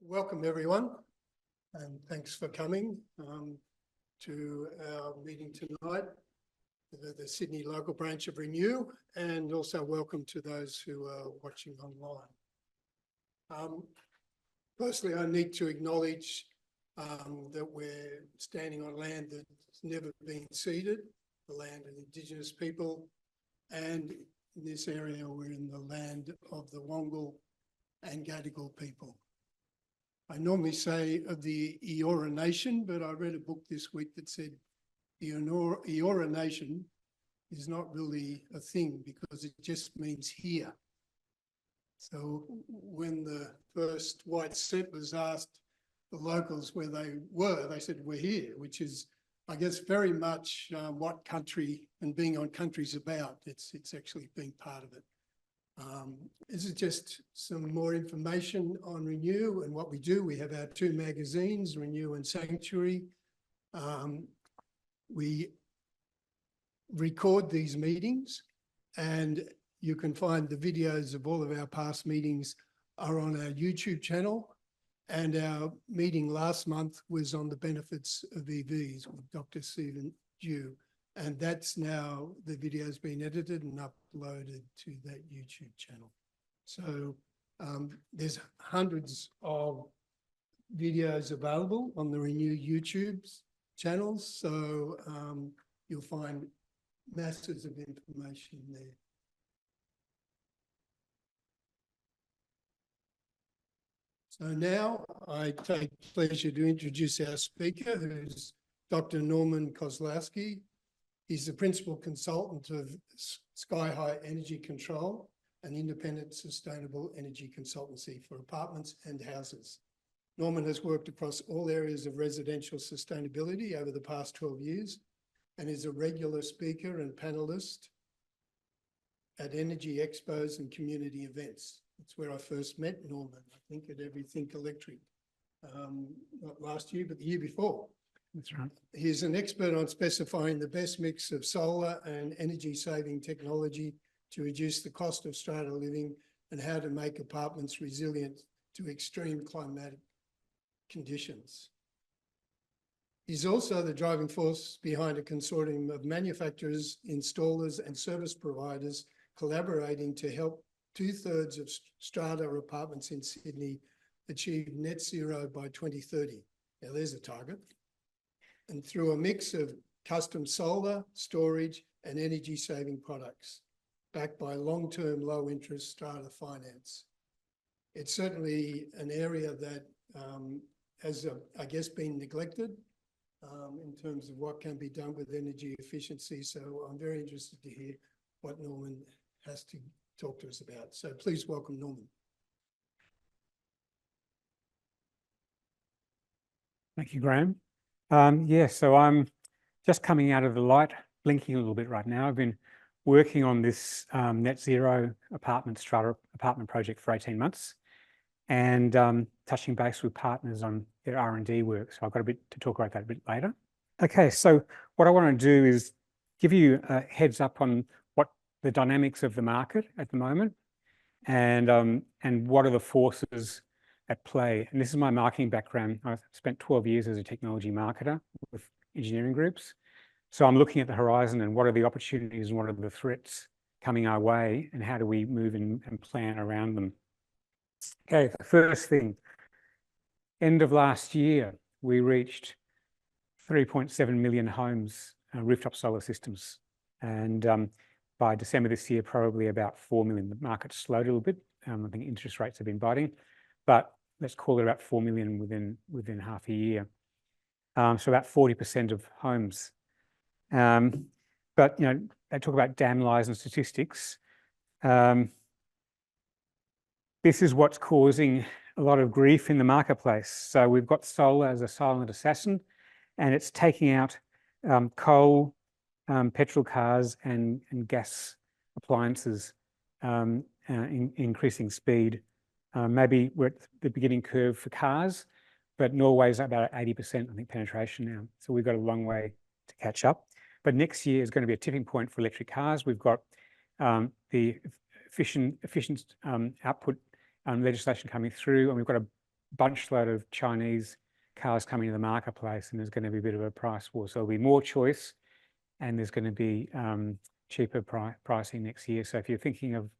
Welcome everyone, and thanks for coming to our meeting tonight, the Sydney local branch of Renew, and also welcome to those who are watching online. Firstly, I need to acknowledge that we're standing on land that's never been ceded, the land of Indigenous people, and in this area we're in the land of the Wongal and Gadigal people. I normally say of the Eora Nation, but I read a book this week that said the Eora Nation is not really a thing because it just means here. So when the first white settlers asked the locals where they were, they said, we're here, which is, I guess, very much what country and being on country is about. It's actually being part of it. This is just some more information on Renew and what we do. We have our two magazines, Renew and Sanctuary. We record these meetings, and you can find the videos of all of our past meetings are on our YouTube channel. And our meeting last month was on the benefits of EVs with Dr. Stephen Dew. And that's now, the video's been edited and uploaded to that YouTube channel. So there's hundreds of videos available on the Renew YouTube channels. So you'll find masses of information there. So now I take pleasure to introduce our speaker, who's Dr. Norman Koslowski. He's the principal consultant of Sky High Energy Control, an independent sustainable energy consultancy for apartments and houses. Norman has worked across all areas of residential sustainability over the past 12 years and is a regular speaker and panellist at energy expos and community events. That's where I first met Norman, I think at Everything Electric, not last year, but the year before. That's right. He's an expert on specifying the best mix of solar and energy-saving technology to reduce the cost of strata living and how to make apartments resilient to extreme climatic conditions. He's also the driving force behind a consortium of manufacturers, installers and service providers collaborating to help 2/3 of strata apartments in Sydney achieve net zero by 2030. Now there's a target. And through a mix of custom solar, storage and energy-saving products, backed by long-term low-interest strata finance. It's certainly an area that has, I guess, been neglected in terms of what can be done with energy efficiency. So I'm very interested to hear what Norman has to talk to us about. So please welcome Norman. Thank you, Graham. So I'm just coming out of the light, blinking a little bit right now. I've been working on this net zero strata apartment project for 18 months and touching base with partners on their R&D work. So I've got a bit to talk about that a bit later. Okay, so what I want to do is give you a heads up on what the dynamics of the market at the moment and what are the forces at play. And this is my marketing background. I've spent 12 years as a technology marketer with engineering groups. So I'm looking at the horizon and what are the opportunities and what are the threats coming our way and how do we move in and plan around them. Okay, the first thing, end of last year, we reached 3.7 million homes, rooftop solar systems. And by December this year, probably about 4 million. The market slowed a little bit. I think interest rates have been biting, but let's call it about 4 million within half a year. So about 40% of homes. But you know, they talk about damn lies and statistics. This is what's causing a lot of grief in the marketplace. So we've got solar as a silent assassin, and it's taking out coal, petrol cars, and gas appliances, increasing speed. Maybe we're at the beginning curve for cars, but Norway's about 80%, I think, penetration now. So we've got a long way to catch up. But next year is going to be a tipping point for electric cars. We've got the efficient output legislation coming through, and we've got a bunch load of Chinese cars coming to the marketplace, and there's going to be a bit of a price war. So there'll be more choice, and there's going to be cheaper pricing next year. So if you're thinking of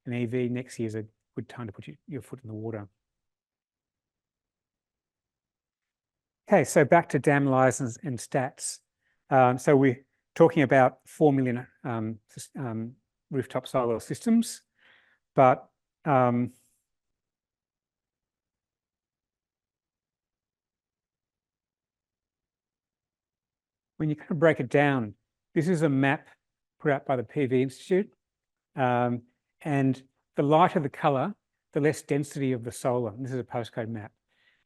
an EV, next year is a good time to put your foot in the water. Okay, so back to dam license and stats. So we're talking about 4 million rooftop solar systems, but when you kind of break it down, this is a map put out by the PV Institute, and the lighter the color, the less density of the solar. And this is a postcode map.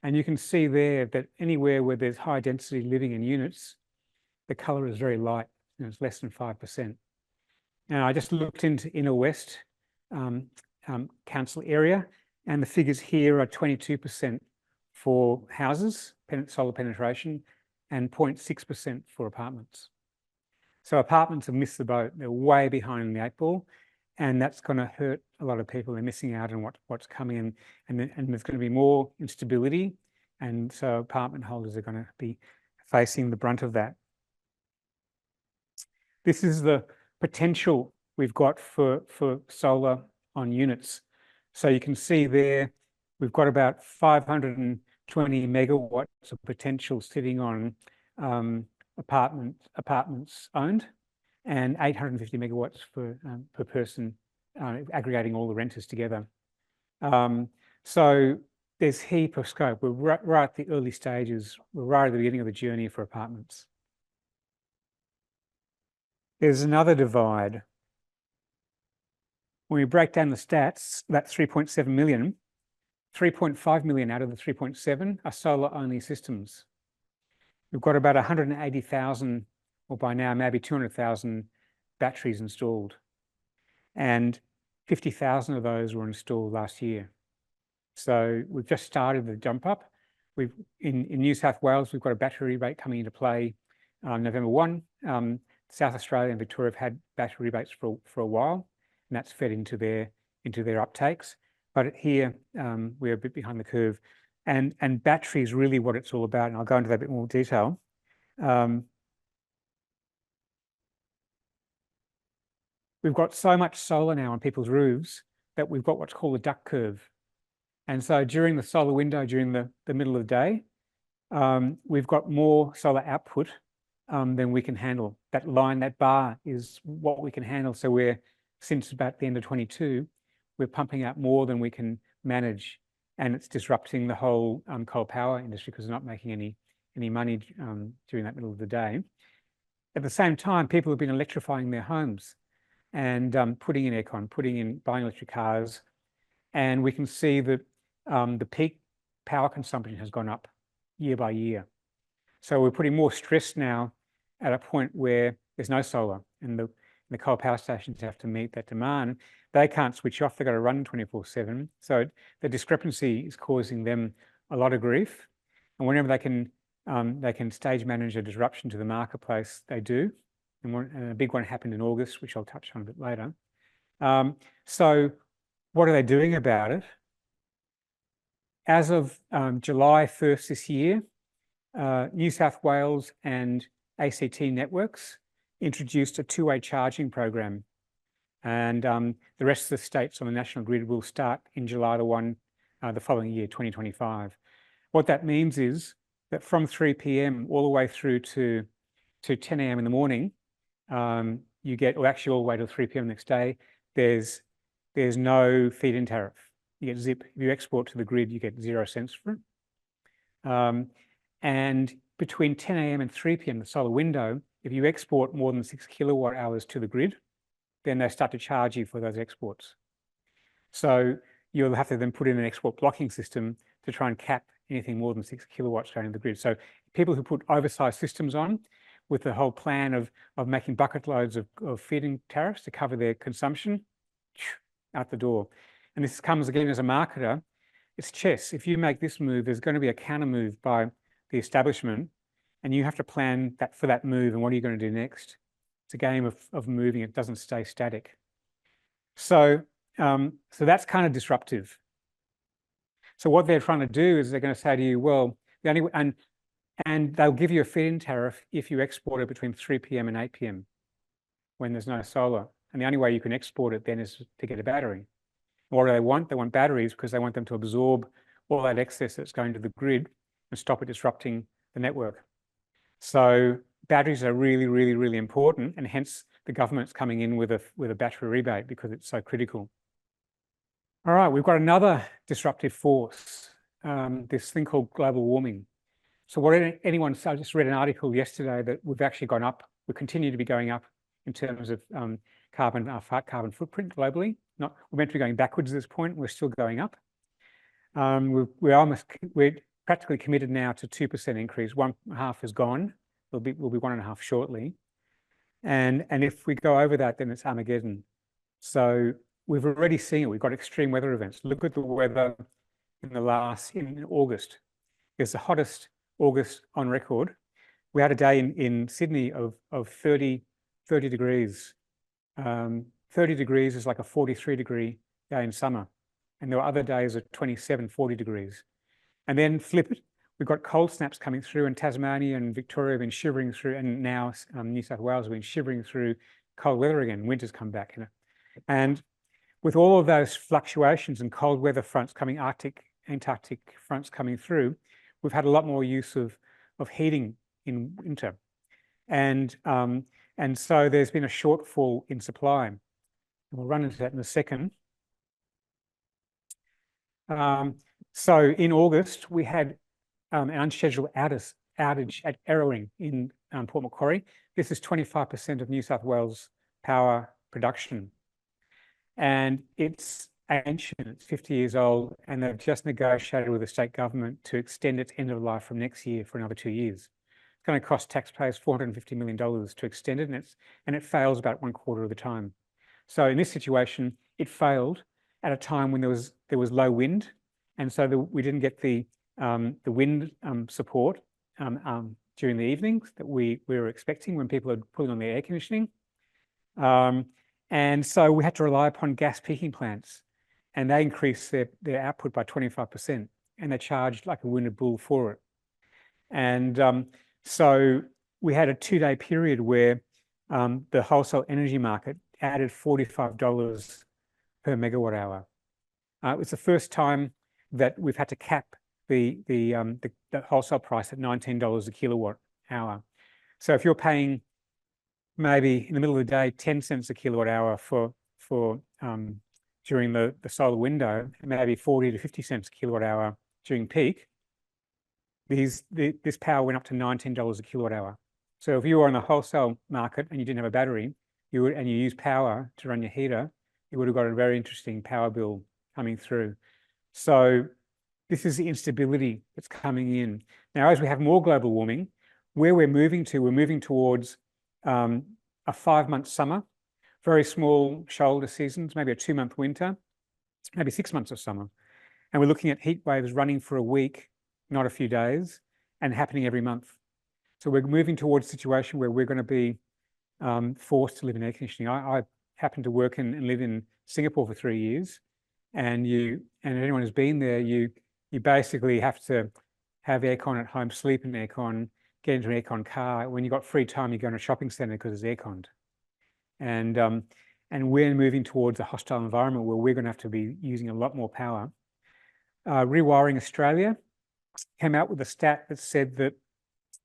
And you can see there that anywhere where there's high density living in units, the color is very light, it's less than 5%. Now, I just looked into Inner West council area, and the figures here are 22% for houses, solar penetration, and 0.6% for apartments. So apartments have missed the boat. They're way behind the 8 ball, and that's going to hurt a lot of people. They're missing out on what's coming, and there's going to be more instability, and so apartment holders are going to be facing the brunt of that. This is the potential we've got for solar on units. So you can see there, we've got about 520 megawatts of potential sitting on apartments owned, and 850 megawatts per person, aggregating all the renters together. So there's heap of scope. We're right at the early stages. We're right at the beginning of the journey for apartments. There's another divide. When we break down the stats, that's 3.7 million. 3.5 million out of the 3.7 are solar-only systems. We've got about 180,000, or by now maybe 200,000 batteries installed. And 50,000 of those were installed last year. So we've just started the jump up. In New South Wales, we've got a battery rebate coming into play November 1. South Australia and Victoria have had battery rebates for a while, and that's fed into their uptakes. But here we're a bit behind the curve, and battery is really what it's all about. And I'll go into that a bit more detail. We've got so much solar now on people's roofs that we've got what's called a duck curve. And so during the solar window, during the middle of the day, we've got more solar output than we can handle. That line, that bar is what we can handle. So since about the end of 22, we're pumping out more than we can manage, and it's disrupting the whole coal power industry because we're not making any money during that middle of the day. At the same time, people have been electrifying their homes and putting in aircon, buying electric cars, and we can see that the peak power consumption has gone up year by year. So we're putting more stress now at a point where there's no solar, and the coal power stations have to meet that demand. They can't switch off, they've got to run 24/7. So the discrepancy is causing them a lot of grief. And whenever they can stage manage a disruption to the marketplace, they do. And a big one happened in August, which I'll touch on a bit later. So what are they doing about it? As of July 1st this year, New South Wales and ACT networks introduced a two-way charging program. And the rest of the states on the national grid will start in July the 1, the following year, 2025. What that means is that from 3 p.m. all the way through to 10 a.m. in the morning, you get, or actually all the way to 3 p.m. next day, there's no feed-in tariff. You get zip. If you export to the grid, you get 0 cents for it. And between 10 a.m. and 3 p.m., the solar window, if you export more than 6 kilowatt hours to the grid, then they start to charge you for those exports. So you'll have to then put in an export blocking system to try and cap anything more than 6 kilowatts going to the grid. So people who put oversized systems on with the whole plan of making bucket loads of feed-in tariffs to cover their consumption, out the door. And this comes again as a marketer. It's chess. If you make this move, there's going to be a counter move by the establishment, and you have to plan for that move. And what are you going to do next? It's a game of moving. It doesn't stay static. So that's kind of disruptive. So what they're trying to do is they're going to say to you, well, the only and they'll give you a feed-in tariff if you export it between 3 p.m. and 8 p.m. when there's no solar. And the only way you can export it then is to get a battery. What do they want? They want batteries because they want them to absorb all that excess that's going to the grid and stop it disrupting the network. So batteries are really, really, really important, and hence the government's coming in with a battery rebate because it's so critical. All right, we've got another disruptive force, this thing called global warming. So I just read an article yesterday that we've actually gone up. We continue to be going up in terms of carbon footprint globally. We're meant to be going backwards at this point. We're still going up. We're practically committed now to 2% increase. 1.5 is gone. We'll be 1.5 shortly. And if we go over that, then it's Armageddon. So we've already seen it. We've got extreme weather events. Look at the weather in August. It's the hottest August on record. We had a day in Sydney of 30 degrees. 30 degrees is like a 43-degree day in summer. And there were other days of 27, 40 degrees. And then flip it, we've got cold snaps coming through, and Tasmania and Victoria have been shivering through, and now New South Wales have been shivering through cold weather again. Winter's come back. And with all of those fluctuations and cold weather fronts coming, Antarctic fronts coming through, we've had a lot more use of heating in winter. And so there's been a shortfall in supply. We'll run into that in a second. So in August, we had an unscheduled outage at Errowing in Port Macquarie. This is 25% of New South Wales power production. And it's ancient, it's 50 years old, and they've just negotiated with the state government to extend its end of life from next year for another 2 years. It's going to cost taxpayers $450 million to extend it, and it fails about 1/4 of the time. So in this situation, it failed at a time when there was low wind, and so we didn't get the wind support during the evenings that we were expecting when people are putting on their air conditioning. And so we had to rely upon gas peaking plants, and they increased their output by 25%, and they charged like a wounded bull for it. And so we had a 2-day period where the wholesale energy market added $45 per megawatt hour. It was the first time that we've had to cap the wholesale price at $19 a kilowatt hour. So if you're paying maybe in the middle of the day 10 cents a kilowatt hour for during the solar window, maybe 40 to 50 cents a kilowatt hour during peak, this power went up to $19 a kilowatt hour. So if you were on the wholesale market and you didn't have a battery, you use power to run your heater, you would have got a very interesting power bill coming through. So this is the instability that's coming in. Now, as we have more global warming, where we're moving towards a 5-month summer, very small shoulder seasons, maybe a 2-month winter, maybe 6 months of summer. And we're looking at heat waves running for a week, not a few days, and happening every month. So we're moving towards a situation where we're going to be forced to live in air conditioning. I happened to work and live in Singapore for 3 years, and anyone who's been there, you basically have to have aircon at home, sleep in aircon, get into an aircon car. When you've got free time, you go to a shopping centre because it's airconned. And we're moving towards a hostile environment where we're going to have to be using a lot more power. Rewiring Australia came out with a stat that said that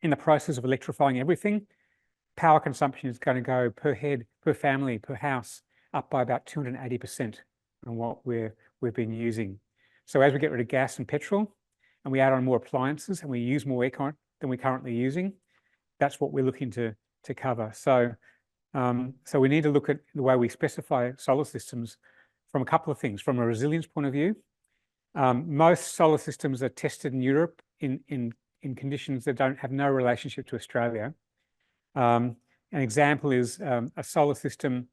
in the process of electrifying everything, power consumption is going to go per head, per family, per house, up by about 280% on what we've been using. So as we get rid of gas and petrol, and we add on more appliances, and we use more aircon than we're currently using, that's what we're looking to cover. So we need to look at the way we specify solar systems from a couple of things. From a resilience point of view, most solar systems are tested in Europe in conditions that have no relationship to Australia. An example is a solar system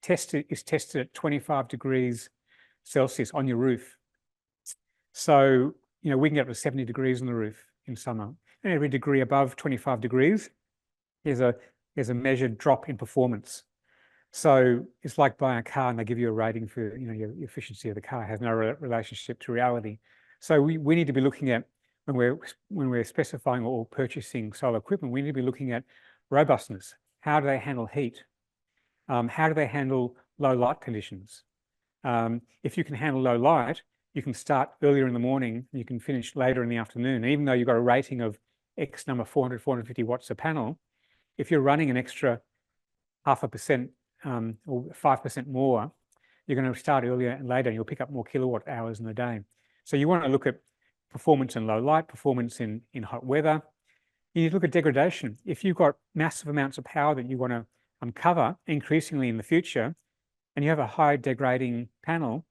is tested at 25 degrees Celsius on your roof. So, we can get up to 70 degrees on the roof in summer. And every degree above 25 degrees is a measured drop in performance. So it's like buying a car and they give you a rating for your efficiency of the car. It has no relationship to reality. So we need to be looking at, when we're specifying or purchasing solar equipment, we need to be looking at robustness. How do they handle heat? How do they handle low light conditions? If you can handle low light, you can start earlier in the morning, you can finish later in the afternoon. Even though you've got a rating of X number, 400, 450 watts a panel, if you're running an extra 0.5% or 5% more, you're going to start earlier and later, and you'll pick up more kilowatt hours in the day. So you want to look at performance in low light, performance in hot weather. You need to look at degradation. If you've got massive amounts of power that you want to cover increasingly in the future, and you have a high degrading panel,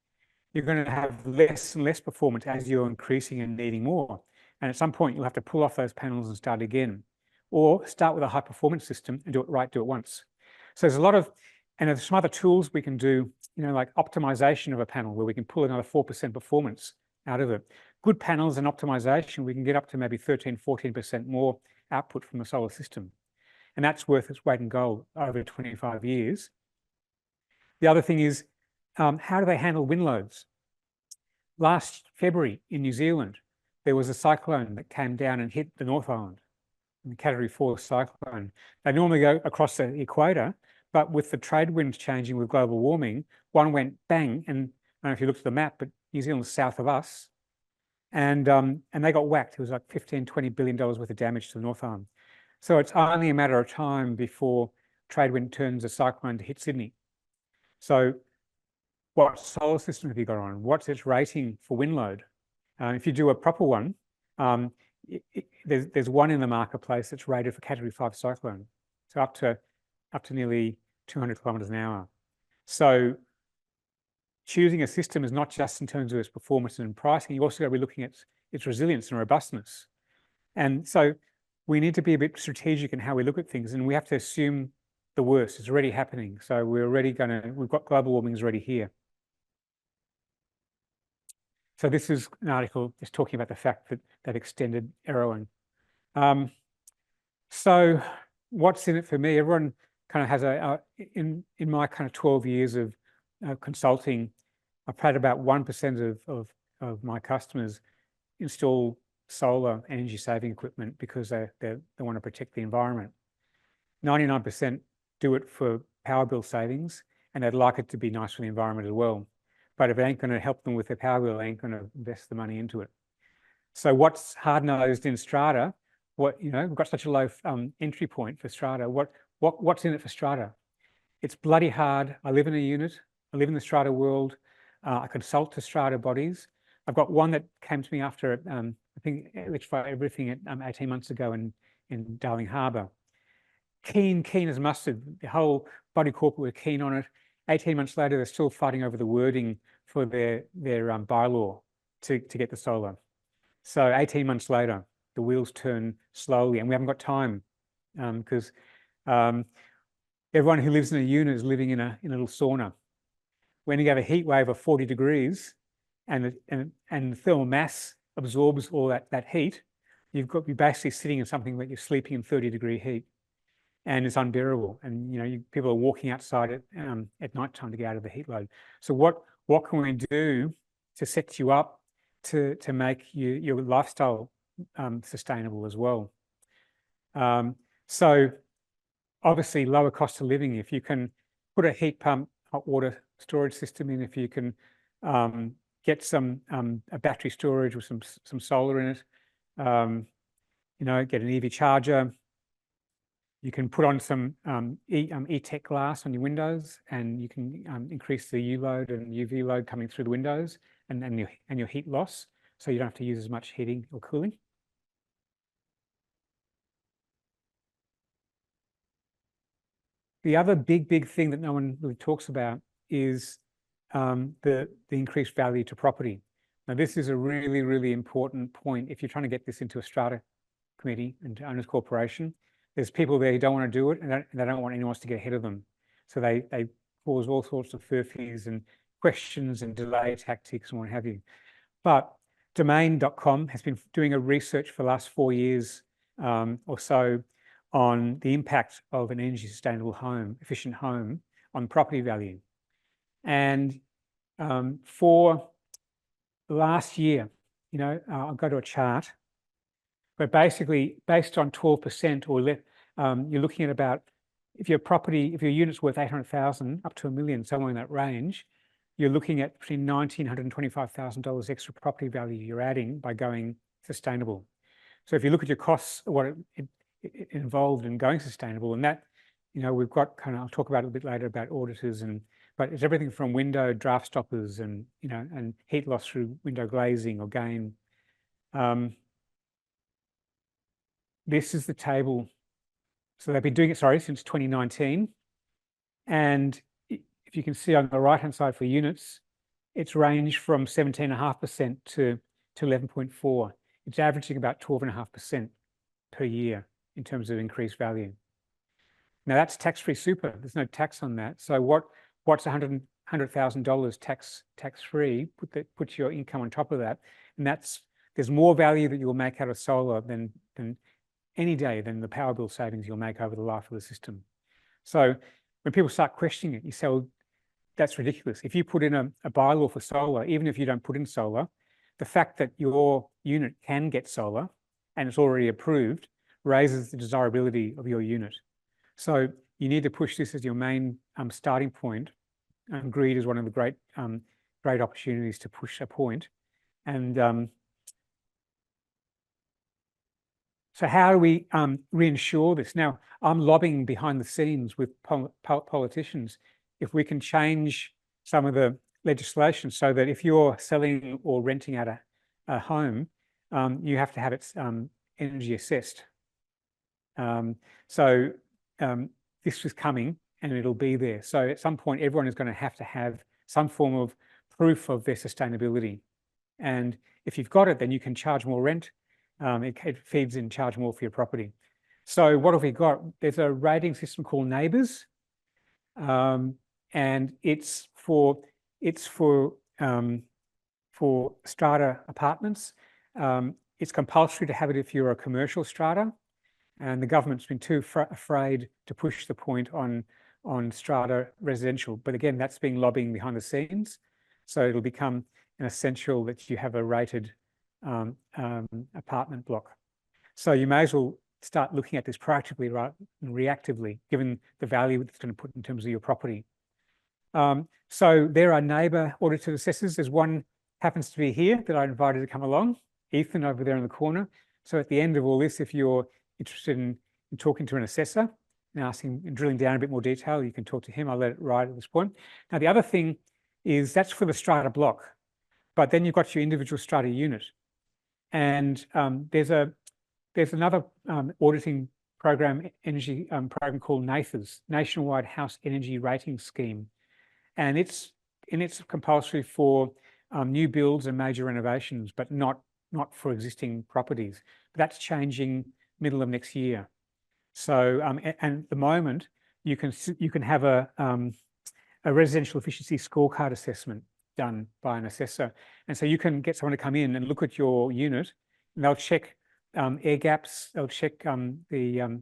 you're going to have less and less performance as you're increasing and needing more. And at some point, you'll have to pull off those panels and start again, or start with a high performance system and do it right, do it once. So there's a lot of, and there's some other tools we can do, like optimization of a panel, where we can pull another 4% performance out of it. Good panels and optimization, we can get up to maybe 13, 14% more output from the solar system. And that's worth its weight in gold over 25 years. The other thing is, how do they handle wind loads? Last February in New Zealand, there was a cyclone that came down and hit the North Island, the Category 4 cyclone. They normally go across the equator, but with the trade winds changing with global warming, one went bang, and I don't know if you looked at the map, but New Zealand's south of us, and they got whacked. It was like $15, $20 billion worth of damage to the North Island. So it's only a matter of time before trade wind turns a cyclone to hit Sydney. So what solar system have you got on? What's its rating for wind load? If you do a proper one, there's one in the marketplace that's rated for Category 5 cyclone, so up to nearly 200 kilometers an hour. So choosing a system is not just in terms of its performance and pricing, you also got to be looking at its resilience and robustness. And so we need to be a bit strategic in how we look at things, and we have to assume the worst. It's already happening. So we've got global warming is already here. So this is an article just talking about the fact that extended arrowing. So what's in it for me? Everyone kind of has in my kind of 12 years of consulting, I've had about 1% of my customers install solar energy saving equipment because they want to protect the environment. 99% do it for power bill savings, and they'd like it to be nice for the environment as well. But if it ain't going to help them with their power bill, they ain't going to invest the money into it. So what's hard-nosed in Strata? We've got such a low entry point for Strata. What's in it for Strata? It's bloody hard. I live in a unit. I live in the Strata world. I consult to Strata bodies. I've got one that came to me after I think electrified everything 18 months ago in Darling Harbour. Keen as mustard. The whole body corporate were keen on it. 18 months later, they're still fighting over the wording for their bylaw to get the solar. So 18 months later, the wheels turn slowly, and we haven't got time because everyone who lives in a unit is living in a little sauna. When you have a heat wave of 40 degrees and thermal mass absorbs all that heat, you're basically sitting in something that you're sleeping in 30-degree heat. And it's unbearable. And people are walking outside at night time to get out of the heat load. So what can we do to set you up to make your lifestyle sustainable as well? So obviously lower cost of living. If you can put a heat pump, hot water storage system in, if you can get a battery storage with some solar in it, get an EV charger. You can put on some E-Tech glass on your windows, and you can increase the U load and UV load coming through the windows and your heat loss, so you don't have to use as much heating or cooling. The other big thing that no one really talks about is the increased value to property. Now, this is a really important point if you're trying to get this into a Strata Committee and to Owners Corporation. There's people there who don't want to do it, and they don't want anyone else to get ahead of them. So they cause all sorts of furphies and questions and delay tactics and what have you. But Domain.com has been doing a research for the last 4 years or so on the impact of an energy sustainable home, efficient home, on property value. And for last year, I'll go to a chart. But basically, based on 12% or you're looking at about, if your unit's worth 800,000 up to $1 million, somewhere in that range, you're looking at between $1,900 and $25,000 extra property value you're adding by going sustainable. So if you look at your costs, what it involved in going sustainable, and that, we've got I'll talk about it a bit later about auditors, but it's everything from window draft stoppers and heat loss through window glazing or gain. This is the table. So they've been doing it, since 2019. And if you can see on the right-hand side for units, it's ranged from 17.5% to 11.4%. It's averaging about 12.5% per year in terms of increased value. Now that's tax-free super. There's no tax on that. So what's $100,000 tax-free? Put your income on top of that, and there's more value that you'll make out of solar than any day than the power bill savings you'll make over the life of the system. So when people start questioning it, you say, well, that's ridiculous. If you put in a bylaw for solar, even if you don't put in solar, the fact that your unit can get solar and it's already approved raises the desirability of your unit. So you need to push this as your main starting point. Greed is one of the great opportunities to push a point. And so how do we reinsure this? Now, I'm lobbying behind the scenes with politicians if we can change some of the legislation so that if you're selling or renting out a home, you have to have it energy assessed. This is coming and it'll be there. So at some point, everyone is going to have some form of proof of their sustainability. And if you've got it, then you can charge more rent. It feeds in, charge more for your property. So what have we got? There's a rating system called Neighbours, and it's for strata apartments. It's compulsory to have it if you're a commercial strata, and the government's been too afraid to push the point on strata residential. But again, that's being lobbying behind the scenes. So it'll become an essential that you have a rated apartment block. So you may as well start looking at this proactively rather than reactively, given the value it's going to put in terms of your property. So there are neighbour audited assessors. There's one happens to be here that I invited to come along, Ethan over there in the corner. So at the end of all this, if you're interested in talking to an assessor and asking and drilling down a bit more detail, you can talk to him. I'll let it ride at this point. Now, the other thing is that's for the strata block, but then you've got your individual strata unit. And there's another auditing program, energy program called NAIFERS, Nationwide House Energy Rating Scheme, and it's compulsory for new builds and major renovations, but not for existing properties. But that's changing middle of next year. So and at the moment you can have a residential efficiency scorecard assessment done by an assessor. And so you can get someone to come in and look at your unit, and they'll check air gaps, they'll check the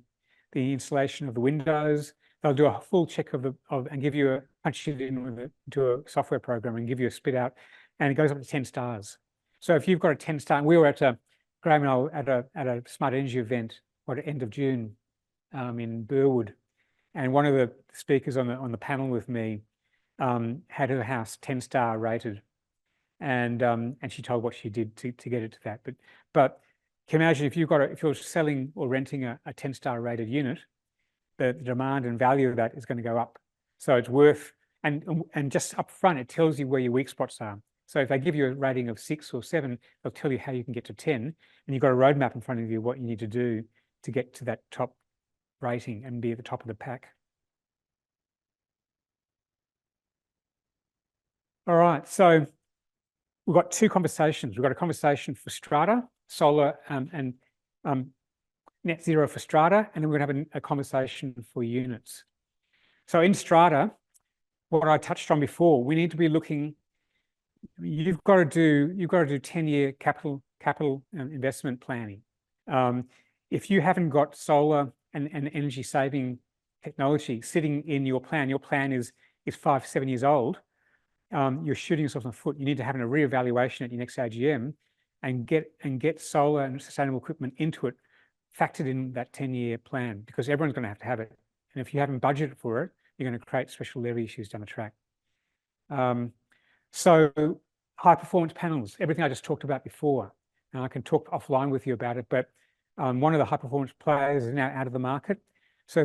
installation of the windows, they'll do a full check and give you punch it in into a software program and give you a spit out, and it goes up to 10 stars. So if you've got a 10-star, and we were Graham and I at a smart energy event at the end of June in Burwood, and one of the speakers on the panel with me had her house 10-star rated, and she told what she did to get it to that. But can you imagine if you're selling or renting a 10-star rated unit, the demand and value of that is going to go up. So it's worth, and just up front, it tells you where your weak spots are. So if they give you a rating of 6 or 7, they'll tell you how you can get to 10, and you've got a roadmap in front of you what you need to do to get to that top rating and be at the top of the pack. All right, so we've got two conversations. We've got a conversation for strata, solar, and net zero for strata, and then we're going to have a conversation for units. So in strata, what I touched on before, we need to be looking. You've got to do 10-year capital investment planning. If you haven't got solar and energy saving technology sitting in your plan is 5-7 years old, you're shooting yourself in the foot. You need to have a reevaluation at your next AGM and get solar and sustainable equipment into it, factored in that 10-year plan, because everyone's going to have it. And if you haven't budgeted for it, you're going to create special levy issues down the track. So high performance panels, everything I just talked about before, and I can talk offline with you about it, but one of the high performance players is now out of the market. So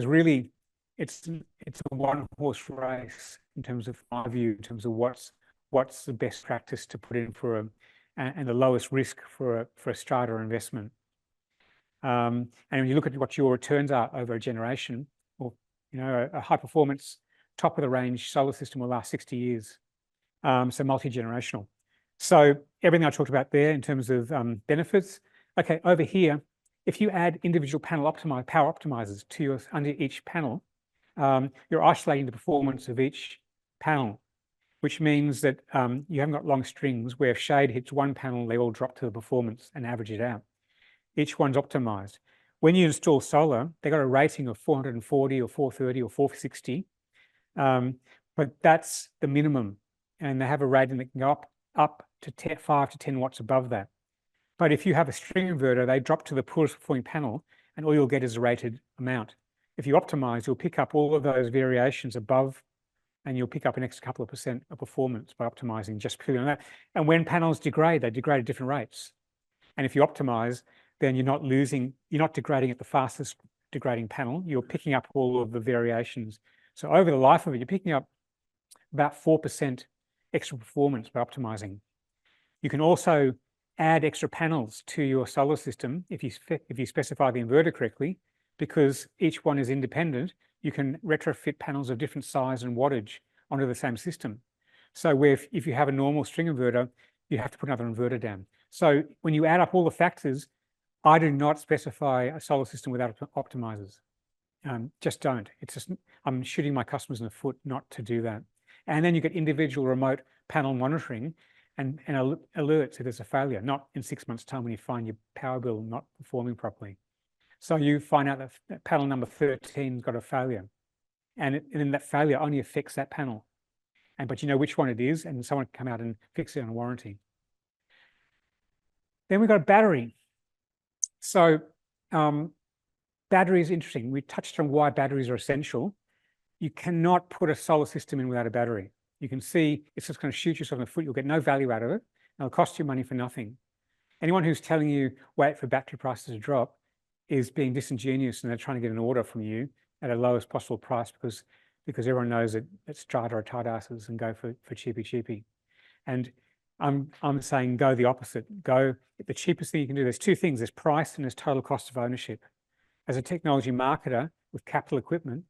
it's a one horse race in terms of my view, in terms of what's the best practice to put in for and the lowest risk for a strata investment. And when you look at what your returns are over a generation, or a high performance top of the range solar system will last 60 years. So multi-generational. So everything I talked about there in terms of benefits. Okay, over here, if you add individual power optimizers to under each panel, you're isolating the performance of each panel, which means that you haven't got long strings where if shade hits one panel, they all drop to the performance and average it out. Each one's optimized. When you install solar, they got a rating of 440 or 430 or 460, but that's the minimum. And they have a rating that can go up to 5 to 10 watts above that. But if you have a string inverter, they drop to the poorest performing panel, and all you'll get is a rated amount. If you optimize, you'll pick up all of those variations above, and you'll pick up an extra couple of % of performance by optimizing just purely on that. And when panels degrade, they degrade at different rates. And if you optimize, then you're not degrading at the fastest degrading panel. You're picking up all of the variations. So over the life of it, you're picking up about 4% extra performance by optimizing. You can also add extra panels to your solar system if you specify the inverter correctly, because each one is independent. You can retrofit panels of different size and wattage onto the same system. So where if you have a normal string inverter, you have to put another inverter down. So when you add up all the factors, I do not specify a solar system without optimizers. Just don't. It's just, I'm shooting my customers in the foot not to do that. And then you get individual remote panel monitoring and alerts if there's a failure, not in 6 months' time when you find your power bill not performing properly. So you find out that panel number 13's got a failure, and then that failure only affects that panel. But you know which one it is, and someone can come out and fix it on warranty. Then we've got a battery. So battery is interesting. We touched on why batteries are essential. You cannot put a solar system in without a battery. You can see it's just going to shoot yourself in the foot. You'll get no value out of it. And it'll cost you money for nothing. Anyone who's telling you wait for battery prices to drop is being disingenuous, and they're trying to get an order from you at a lowest possible price because everyone knows that Strata are tight asses and go for cheapy. And I'm saying go the opposite. Go the cheapest thing you can do. There's two things. There's price and there's total cost of ownership. As a technology marketer with capital equipment,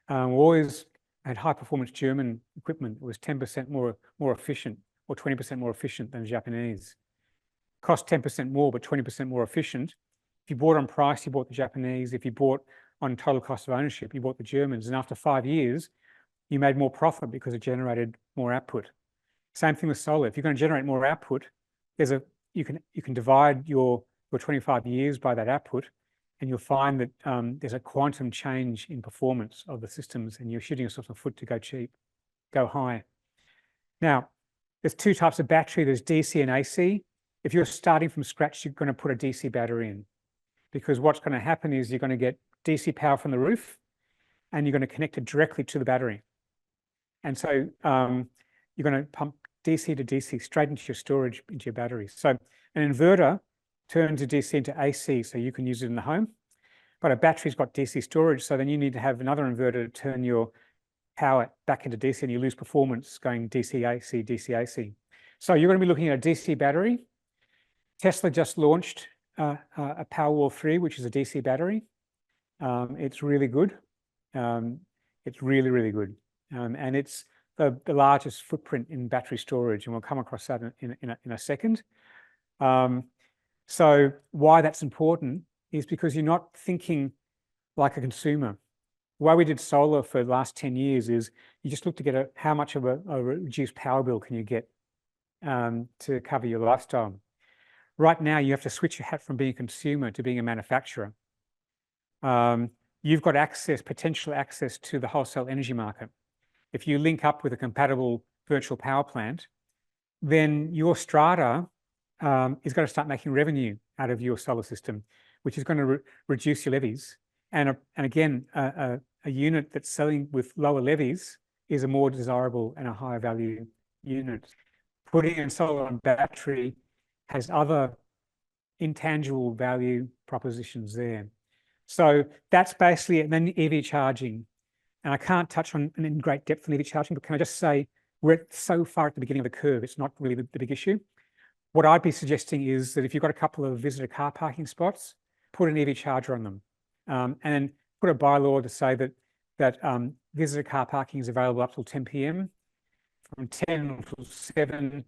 we always had high performance German equipment. It was 10% more efficient or 20% more efficient than Japanese. Cost 10% more, but 20% more efficient. If you bought on price, you bought the Japanese. If you bought on total cost of ownership, you bought the Germans. And after 5 years, you made more profit because it generated more output. Same thing with solar. If you're going to generate more output, you can divide your 25 years by that output, and you'll find that there's a quantum change in performance of the systems, and you're shooting yourself in the foot to go high. Now, there's two types of battery. There's DC and AC. If you're starting from scratch, you're going to put a DC battery in, because what's going to happen is you're going to get DC power from the roof, and you're going to connect it directly to the battery. And so you're going to pump DC to DC straight into your storage, into your batteries. So an inverter turns a DC into AC, so you can use it in the home. But a battery's got DC storage, so then you need to have another inverter to turn your power back into DC, and you lose performance going DC AC, DC AC. So you're going to be looking at a DC battery. Tesla just launched a Powerwall 3, which is a DC battery. It's really good. It's really, really good. And it's the largest footprint in battery storage, and we'll come across that in a second. So why that's important is because you're not thinking like a consumer. The way we did solar for the last 10 years is you just look to get how much of a reduced power bill can you get to cover your lifestyle. Right now, you have to switch your hat from being a consumer to being a manufacturer. You've got potential access to the wholesale energy market. If you link up with a compatible virtual power plant, then your strata is going to start making revenue out of your solar system, which is going to reduce your levies. And again, a unit that's selling with lower levies is a more desirable and a higher value unit. Putting in solar on battery has other intangible value propositions there. So that's basically it. And then EV charging. And I can't touch on in great depth on EV charging, but can I just say we're so far at the beginning of the curve, it's not really the big issue. What I'd be suggesting is that if you've got a couple of visitor car parking spots, put an EV charger on them, and put a bylaw to say that visitor car parking is available up till 10 p.m. From 10 until 7,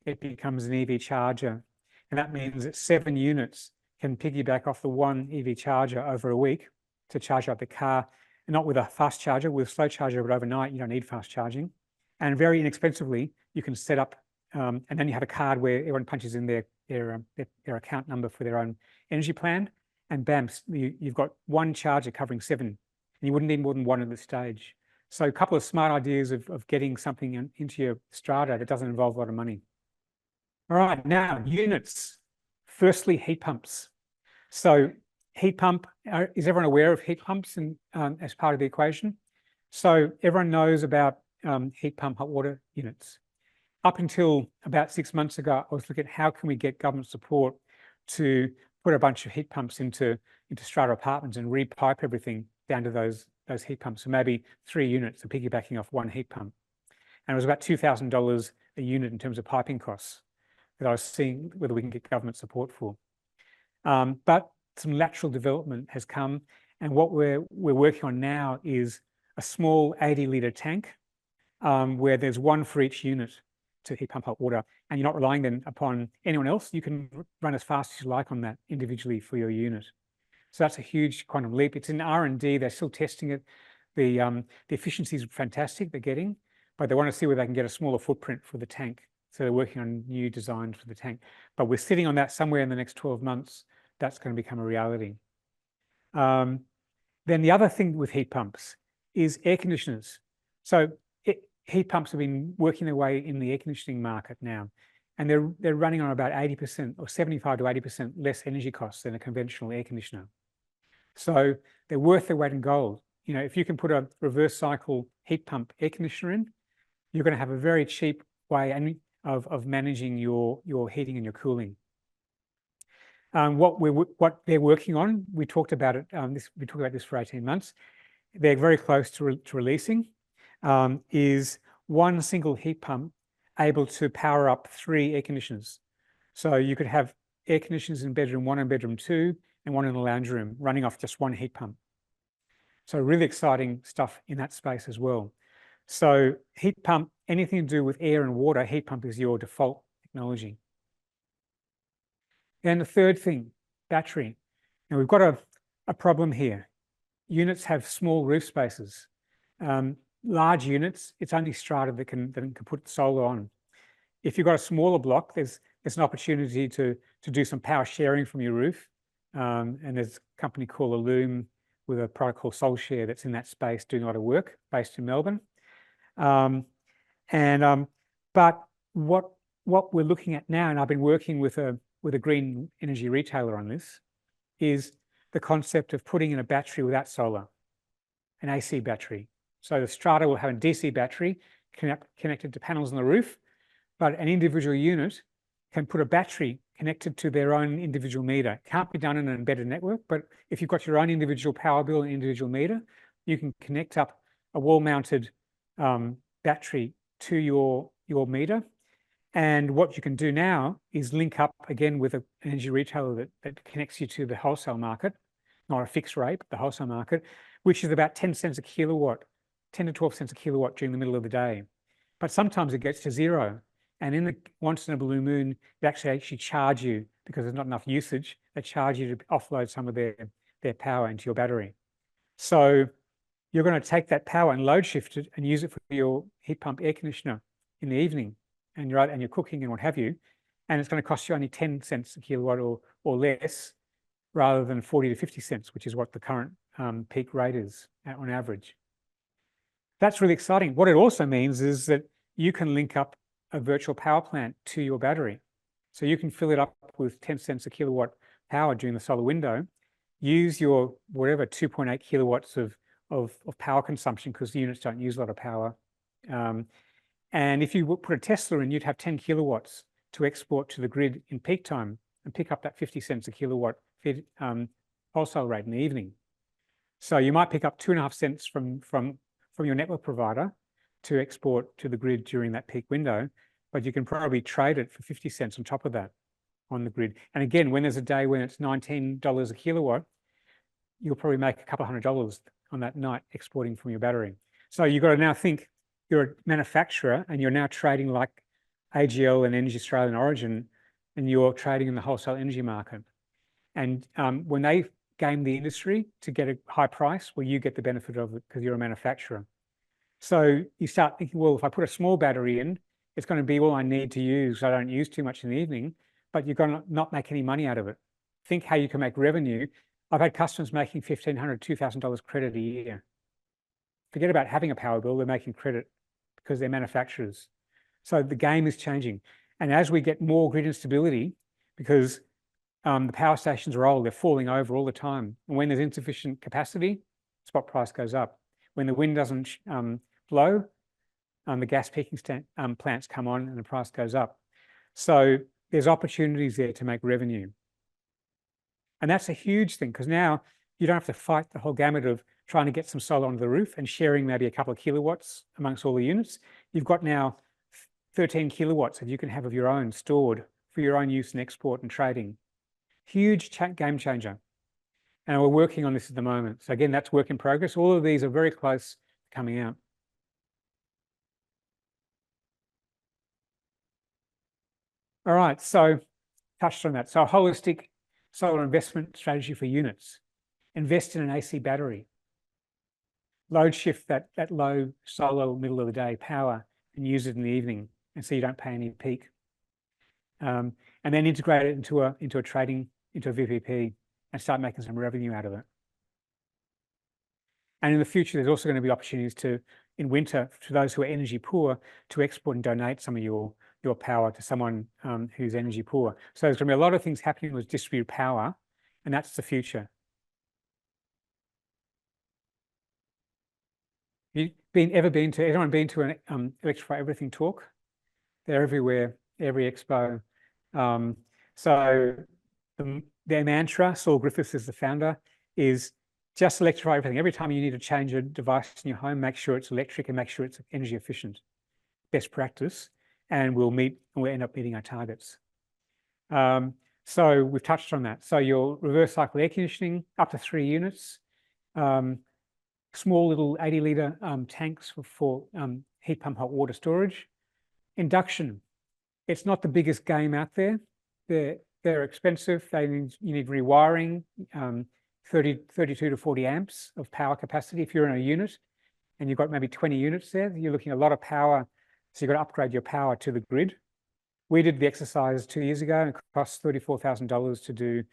it becomes an EV charger. And that means that 7 units can piggyback off the one EV charger over a week to charge up the car, and not with a fast charger, with a slow charger, but overnight you don't need fast charging. And very inexpensively, you can set up, and then you have a card where everyone punches in their account number for their own energy plan, and bam, you've got one charger covering 7, and you wouldn't need more than one at this stage. So a couple of smart ideas of getting something into your strata that doesn't involve a lot of money. All right, now units. Firstly, heat pumps. So heat pump, is everyone aware of heat pumps as part of the equation? So everyone knows about heat pump hot water units. Up until about 6 months ago, I was looking at how can we get government support to put a bunch of heat pumps into strata apartments and repipe everything down to those heat pumps. So maybe 3 units are piggybacking off one heat pump. And it was about $2,000 a unit in terms of piping costs that I was seeing whether we can get government support for. But some lateral development has come, and what we're working on now is a small 80-litre tank where there's one for each unit to heat pump hot water, and you're not relying then upon anyone else. You can run as fast as you like on that individually for your unit. So that's a huge quantum leap. It's in R&D. They're still testing it. The efficiency is fantastic they're getting, but they want to see whether they can get a smaller footprint for the tank. So they're working on new designs for the tank. But we're sitting on that somewhere in the next 12 months. That's going to become a reality. Then the other thing with heat pumps is air conditioners. So heat pumps have been working their way in the air conditioning market now, and they're running on about 80% or 75 to 80% less energy costs than a conventional air conditioner. So they're worth their weight in gold. You know, if you can put a reverse cycle heat pump air conditioner in, you're going to have a very cheap way of managing your heating and your cooling. What they're working on, we talked about it. We talked about this for 18 months. They're very close to releasing. Is one single heat pump able to power up 3 air conditioners? So you could have air conditioners in bedroom 1 and bedroom 2, and one in the lounge room, running off just one heat pump. So really exciting stuff in that space as well. So heat pump, anything to do with air and water, heat pump is your default technology. And the third thing, battery. Now we've got a problem here. Units have small roof spaces. Large units, it's only strata that can put solar on. If you've got a smaller block, there's an opportunity to do some power sharing from your roof. And there's a company called Illume with a product called SolShare that's in that space doing a lot of work based in Melbourne. But what we're looking at now, and I've been working with a green energy retailer on this, is the concept of putting in a battery without solar, an AC battery. So the strata will have a DC battery connected to panels on the roof, but an individual unit can put a battery connected to their own individual meter. It can't be done in an embedded network, but if you've got your own individual power bill and individual meter, you can connect up a wall-mounted battery to your meter. And what you can do now is link up again with an energy retailer that connects you to the wholesale market, not a fixed rate, but the wholesale market, which is about 10 cents a kilowatt, 10 to 12 cents a kilowatt during the middle of the day. But sometimes it gets to 0. And once in a blue moon, they actually charge you because there's not enough usage. They charge you to offload some of their power into your battery. So you're going to take that power and load shift it and use it for your heat pump air conditioner in the evening, and you're cooking and what have you, and it's going to cost you only 10 cents a kilowatt or less, rather than 40 to 50 cents, which is what the current peak rate is on average. That's really exciting. What it also means is that you can link up a virtual power plant to your battery. So you can fill it up with 10 cents a kilowatt power during the solar window, use your whatever 2.8 kilowatts of power consumption, because the units don't use a lot of power. And if you put a Tesla in, you'd have 10 kilowatts to export to the grid in peak time and pick up that 50 cents a kilowatt wholesale rate in the evening. So you might pick up 2.5 cents from your network provider to export to the grid during that peak window, but you can probably trade it for 50 cents on top of that on the grid. And again, when there's a day when it's $19 a kilowatt, you'll probably make a couple $100 on that night exporting from your battery. So you've got to now think you're a manufacturer and you're now trading like AGL and Energy Australia and Origin, and you're trading in the wholesale energy market. And when they game the industry to get a high price, well, you get the benefit of it because you're a manufacturer. So you start thinking, well, if I put a small battery in, it's going to be all I need to use. I don't use too much in the evening, but you're going to not make any money out of it. Think how you can make revenue. I've had customers making $1,500, $2,000 credit a year. Forget about having a power bill, they're making credit because they're manufacturers. So the game is changing. And as we get more grid instability, because the power stations are old, they're falling over all the time. And when there's insufficient capacity, spot price goes up. When the wind doesn't blow, the gas peaking plants come on and the price goes up. So there's opportunities there to make revenue. And that's a huge thing, because now you don't have to fight the whole gamut of trying to get some solar onto the roof and sharing maybe a couple of kilowatts amongst all the units. You've got now 13 kilowatts that you can have of your own stored for your own use in export and trading. Huge game changer. And we're working on this at the moment. So again, that's work in progress. All of these are very close to coming out. All right, so touched on that. So a holistic solar investment strategy for units. Invest in an AC battery. Load shift that low solar middle of the day power and use it in the evening, and so you don't pay any peak. And then integrate it into a VPP and start making some revenue out of it. And in the future, there's also going to be opportunities in winter, to those who are energy poor, to export and donate some of your power to someone who's energy poor. So there's going to be a lot of things happening with distributed power, and that's the future. Anyone been to an Electrify Everything talk? They're everywhere, every expo. So their mantra, Saul Griffiths is the founder, is just electrify everything. Every time you need to change a device in your home, make sure it's electric and make sure it's energy efficient. Best practice, and we'll end up meeting our targets. So we've touched on that. So your reverse cycle air conditioning, up to 3 units. Small little 80-litre tanks for heat pump hot water storage. Induction, it's not the biggest game out there. They're expensive. You need rewiring, 32 to 40 amps of power capacity. If you're in a unit and you've got maybe 20 units there, you're looking at a lot of power. So you've got to upgrade your power to the grid. We did the exercise 2 years ago, and it cost $34,000 to do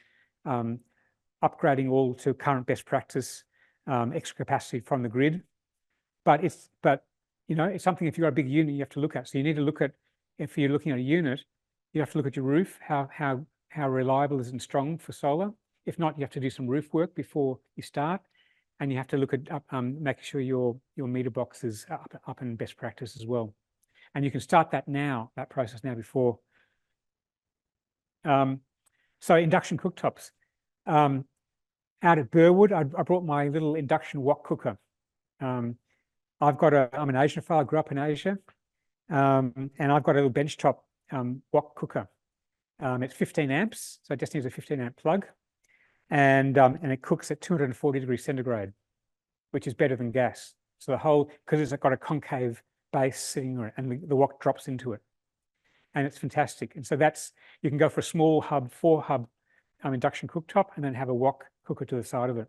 upgrading all to current best practice, extra capacity from the grid. But it's something, if you've got a big unit, you have to look at. So you need to look at, if you're looking at a unit, you have to look at your roof, how reliable is and strong for solar. If not, you have to do some roof work before you start, and you have to look at making sure your meter box is up in best practice as well. And you can start that process now before. So induction cooktops. Out at Burwood, I brought my little induction wok cooker. I'm an Asian-ophile, I grew up in Asia, and I've got a little benchtop wok cooker. It's 15 amps, so it just needs a 15 amp plug, and it cooks at 240 degrees centigrade, which is better than gas. So because it's got a concave base sitting on it, and the wok drops into it, and it's fantastic. And so you can go for a small 4-hub induction cooktop, and then have a wok cooker to the side of it.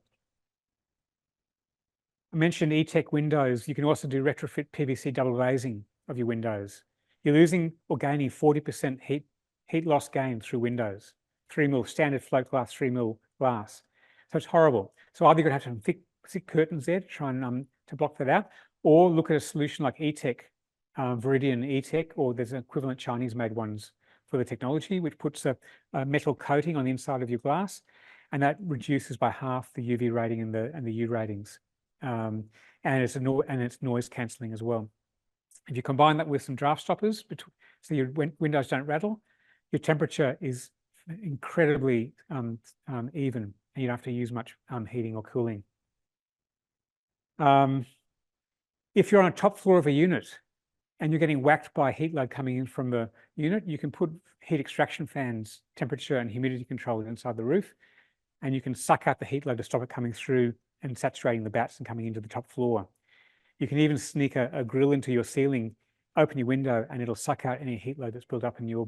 I mentioned E-Tech windows. You can also do retrofit PVC double glazing of your windows. You're losing or gaining 40% heat loss gain through windows. 3 mil standard float glass, 3 mil glass. So it's horrible. So either you're going to have some thick curtains there to try and to block that out, or look at a solution like E-Tech, Viridian E-Tech, or there's equivalent Chinese-made ones for the technology, which puts a metal coating on the inside of your glass, and that reduces by half the UV rating and the U ratings. And it's noise cancelling as well. If you combine that with some draft stoppers, so your windows don't rattle, your temperature is incredibly even, and you don't have to use much heating or cooling. If you're on a top floor of a unit and you're getting whacked by heat load coming in from the unit, you can put heat extraction fans, temperature and humidity controllers inside the roof, and you can suck out the heat load to stop it coming through and saturating the bats and coming into the top floor. You can even sneak a grill into your ceiling, open your window, and it'll suck out any heat load that's built up in your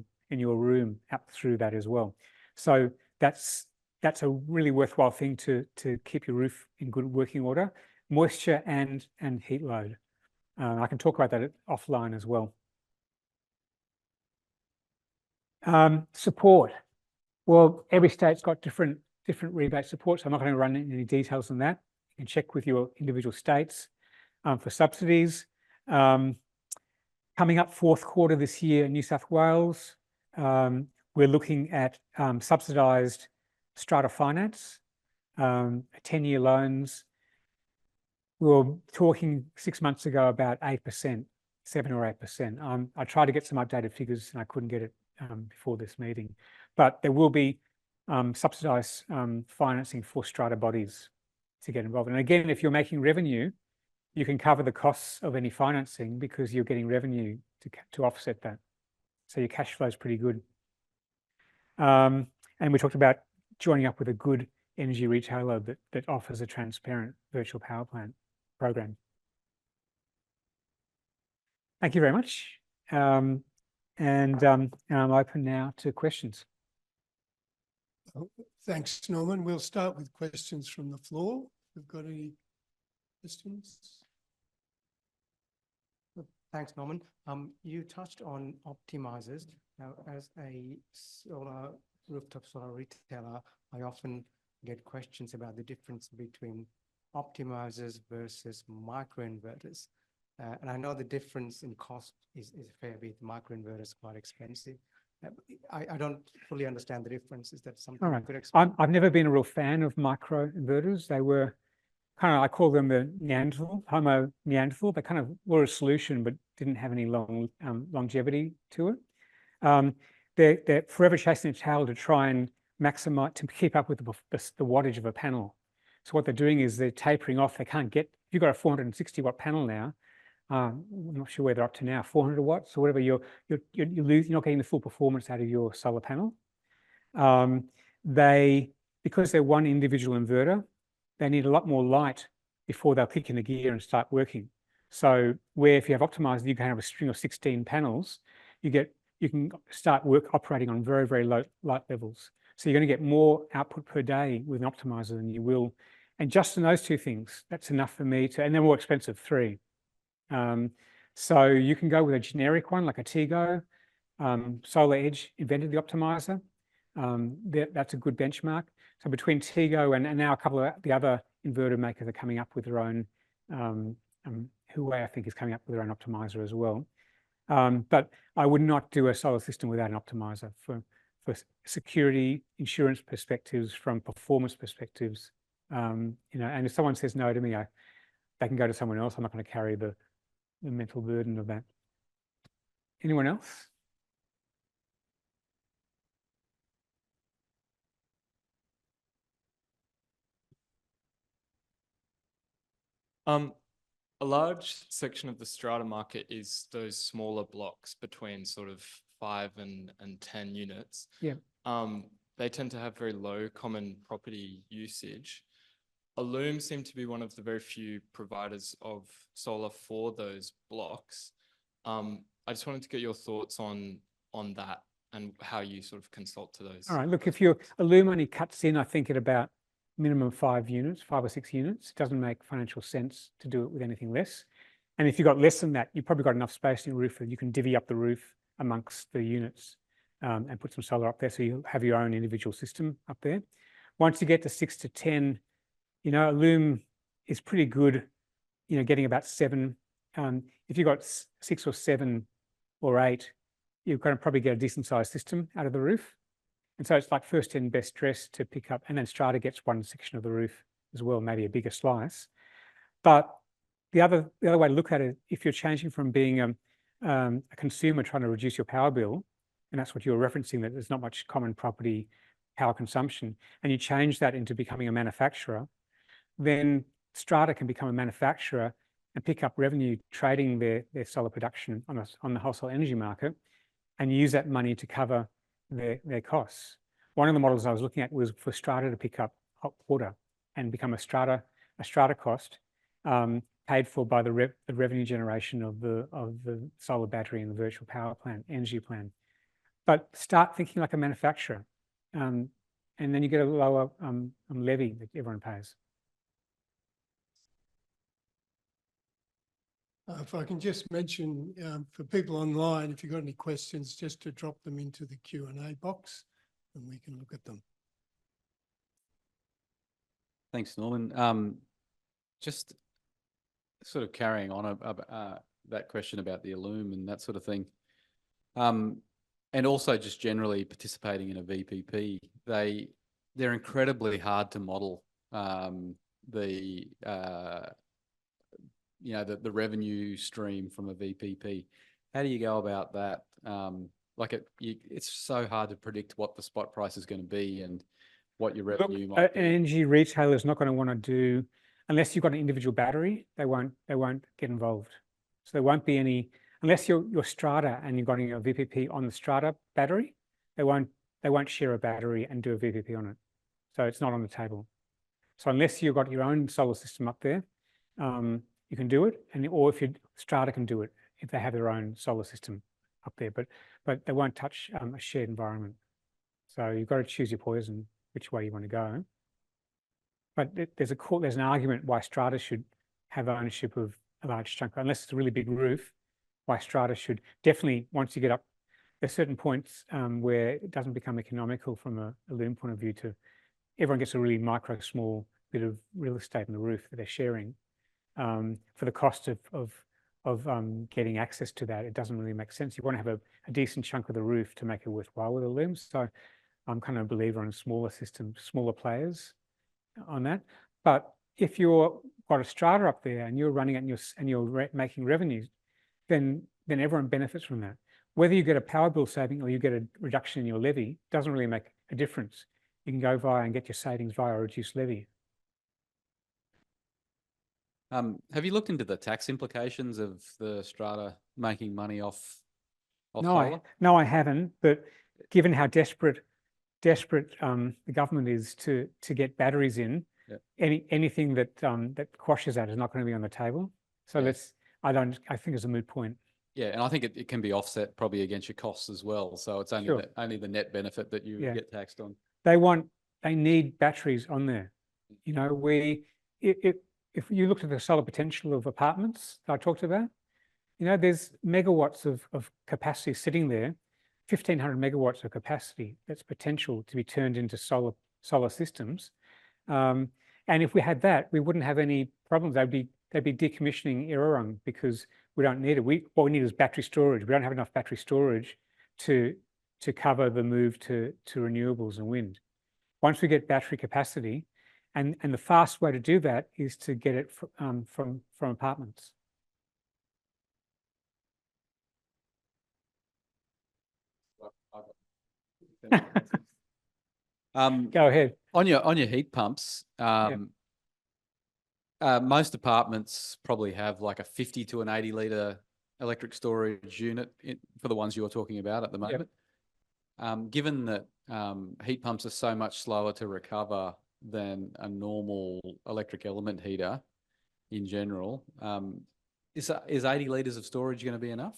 room up through that as well. So that's a really worthwhile thing to keep your roof in good working order, moisture and heat load. I can talk about that offline as well. Support. Well, every state's got different rebate support, so I'm not going to run into any details on that. You can check with your individual states for subsidies. Coming up fourth quarter this year in New South Wales, we're looking at subsidised strata finance, 10-year loans. We were talking 6 months ago about 8%, 7 or 8%. I tried to get some updated figures and I couldn't get it before this meeting, but there will be subsidised financing for strata bodies to get involved. And again, if you're making revenue, you can cover the costs of any financing because you're getting revenue to offset that. So your cash flow is pretty good. And we talked about joining up with a good energy retailer that offers a transparent virtual power plant program. Thank you very much. And I'm open now to questions. Thanks, Norman. We'll start with questions from the floor. If we've got any questions. Thanks, Norman. You touched on optimizers. Now, as a rooftop solar retailer, I often get questions about the difference between optimizers versus microinverters. And I know the difference in cost is a fair bit. Microinverters are quite expensive. I don't fully understand the difference. Is that something you could explain? I've never been a real fan of microinverters. They were kind of, I call them the Homo Neanderthal. They kind of were a solution, but didn't have any longevity to it. They're forever chasing their tail to try and maximize, to keep up with the wattage of a panel. So what they're doing is they're tapering off. They can't get, if you've got a 460 watt panel now, I'm not sure where they're up to now, 400 watts or whatever, you're not getting the full performance out of your solar panel. Because they're one individual inverter, they need a lot more light before they'll kick in the gear and start working. So where if you have optimized, you can have a string of 16 panels, you can start operating on very, very low light levels. So you're going to get more output per day with an optimizer than you will. And just in those two things, that's enough for me to, and they're more expensive, 3. So you can go with a generic one like a Tego. Solar Edge invented the optimizer. That's a good benchmark. So between Tego and now a couple of the other inverter makers are coming up with their own, Huawei I think is coming up with their own optimizer as well. But I would not do a solar system without an optimizer for security, insurance perspectives, from performance perspectives. And if someone says no to me, they can go to someone else. I'm not going to carry the mental burden of that. Anyone else? A large section of the strata market is those smaller blocks between sort of 5 and 10 units. Yeah. They tend to have very low common property usage. Loom seem to be one of the very few providers of solar for those blocks. I just wanted to get your thoughts on that and how you sort of consult to those. All right, look, if Loom only cuts in, I think, at about minimum 5 units, 5 or 6 units, it doesn't make financial sense to do it with anything less. And if you've got less than that, you've probably got enough space in your roof that you can divvy up the roof amongst the units and put some solar up there, so you have your own individual system up there. Once you get to 6 to 10, Loom is pretty good, getting about 7. If you've got 6 or 7 or 8, you're going to probably get a decent sized system out of the roof. And so it's like first in, best dressed to pick up, and then Strata gets one section of the roof as well, maybe a bigger slice. But the other way to look at it, if you're changing from being a consumer trying to reduce your power bill, and that's what you're referencing, that there's not much common property power consumption, and you change that into becoming a manufacturer, then Strata can become a manufacturer and pick up revenue trading their solar production on the wholesale energy market, and use that money to cover their costs. One of the models I was looking at was for Strata to pick up hot water and become a strata cost, paid for by the revenue generation of the solar battery and the virtual power plant, energy plan. But start thinking like a manufacturer, and then you get a lower levy that everyone pays. If I can just mention for people online, if you've got any questions, just to drop them into the Q&A box and we can look at them. Thanks, Norman. Just sort of carrying on that question about the Illume and that sort of thing, and also just generally participating in a VPP, they're incredibly hard to model. The revenue stream from a VPP. How do you go about that? It's so hard to predict what the spot price is going to be and what your revenue might be. An energy retailer is not going to want to do, unless you've got an individual battery, they won't get involved. So there won't be any, unless you're Strata and you've got your VPP on the Strata battery, they won't share a battery and do a VPP on it. So it's not on the table. So unless you've got your own solar system up there, you can do it, or if Strata can do it if they have their own solar system up there, but they won't touch a shared environment. So you've got to choose your poison, which way you want to go. But there's an argument why Strata should have ownership of a large chunk, unless it's a really big roof. Why Strata should definitely, once you get up, there's certain points where it doesn't become economical from a Illume point of view. To everyone gets a really small bit of real estate in the roof that they're sharing. For the cost of getting access to that, it doesn't really make sense. You want to have a decent chunk of the roof to make it worthwhile with Illume. So I'm kind of a believer in smaller systems, smaller players on that. But if you've got a Strata up there and you're running it and you're making revenues, then everyone benefits from that. Whether you get a power bill saving or you get a reduction in your levy doesn't really make a difference. You can go via and get your savings via a reduced levy. Have you looked into the tax implications of the Strata making money off No, solar? I haven't. But given how desperate the government is to get batteries in, anything that quashes that is not going to be on the table. So I think it's a moot point. Yeah, and I think it can be offset probably against your costs as well. So it's only only the net benefit that you get taxed on. They need batteries on there. You know, if you looked at the solar potential of apartments that I talked about, you know, there's megawatts of capacity sitting there, 1,500 megawatts of capacity that's potential to be turned into solar systems. And if we had that, we wouldn't have any problems. They'd be decommissioning Errorung because we don't need it. What we need is battery storage. We don't have enough battery storage to cover the move to renewables and wind. Once we get battery capacity, and the fast way to do that is to get it from apartments. Go ahead. On your heat pumps, most apartments probably have like a 50 to an 80 litre electric storage unit for the ones you're talking about at the moment. Given that heat pumps are so much slower to recover than a normal electric element heater in general, is 80 litres of storage going to be enough?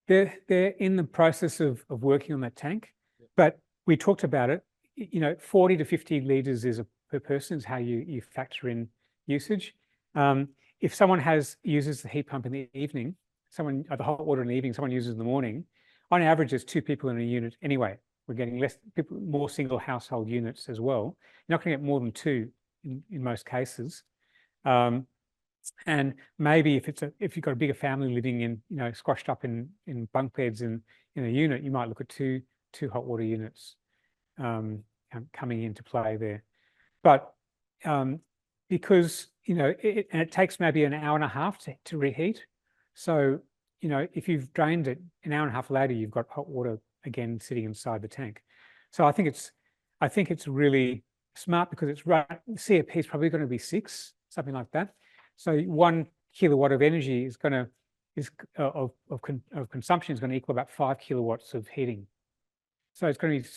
They're in the process of working on that tank, but we talked about it. You know, 40 to 50 litres per person is how you factor in usage. If someone uses the heat pump in the evening, the hot water in the evening, someone uses in the morning, on average, there's 2 people in a unit anyway. We're getting more single household units as well. You're not going to get more than 2 in most cases. And maybe if you've got a bigger family living in, squashed up in bunk beds in a unit, you might look at two hot water units coming into play there. But because and it takes maybe an hour and a half to reheat. So if you've drained it, an hour and a half later, you've got hot water again sitting inside the tank. So I think it's really smart because it's right. CFP is probably going to be 6, something like that. So 1 kilowatt of energy is going to of consumption is going to equal about 5 kilowatts of heating. So it's going to be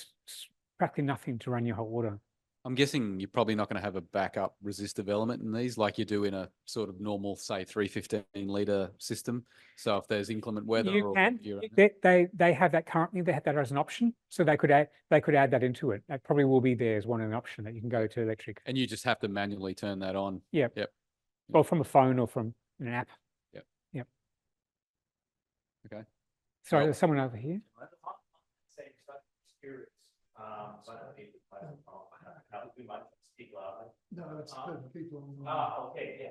practically nothing to run your hot water. I'm guessing you're probably not going to have a backup resistive element in these like you do in a sort of normal, say, 315 litre system. So if there's inclement weather, they have that currently. They have that as an option, so they could add that into it. That probably will be there as an option that you can go to electric. And you just have to manually turn that on. Yep. Yep. Well, from a phone or from an app. Yep. Yep. Okay. Sorry, there's someone over here. No, it's people. Okay, yeah.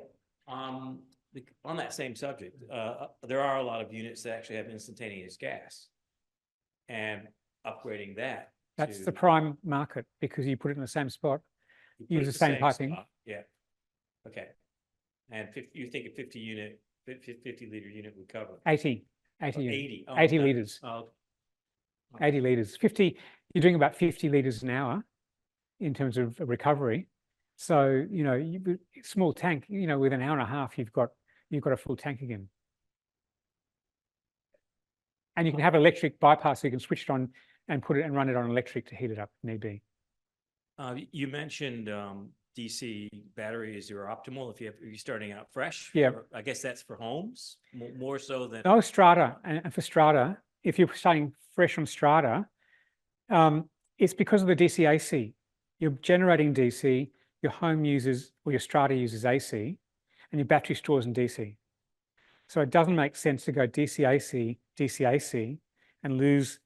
On that same subject, there are a lot of units that actually have instantaneous gas. And upgrading that. That's the prime market because you put it in the same spot, use the same piping. Spot, yeah. Okay. And you think a 50 litre unit would cover? 80 litres. Oh, 80 litres. 50, you're doing about 50 litres an hour in terms of recovery. So, small tank, with an hour and a half, you've got a full tank again. And you can have electric bypass, so you can switch it on and put it and run it on electric to heat it up if need be. You mentioned DC batteries are optimal if you're starting out fresh. Yeah. I guess that's for homes more so than. No, Strata, and for Strata, if you're starting fresh from Strata, it's because of the DC AC. You're generating DC, your home uses, or your Strata uses AC, and your battery stores in DC. So it doesn't make sense to go DC AC, and lose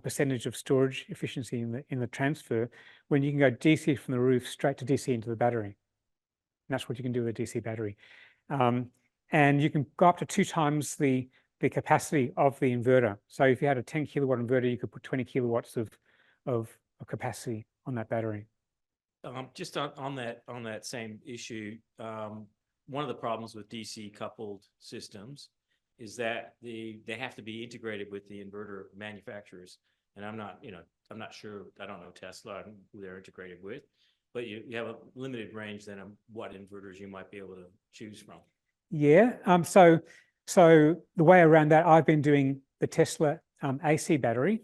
percentage of storage efficiency in the transfer when you can go DC from the roof straight to DC into the battery. And that's what you can do with a DC battery. And you can go up to 2 times the capacity of the inverter. So if you had a 10 kilowatt inverter, you could put 20 kilowatts of capacity on that battery. Just on that same issue, one of the problems with DC coupled systems is that they have to be integrated with the inverter manufacturers. And I'm not sure, I don't know Tesla and who they're integrated with, but you have a limited range then of what inverters you might be able to choose from. Yeah. So the way around that, I've been doing the Tesla AC battery,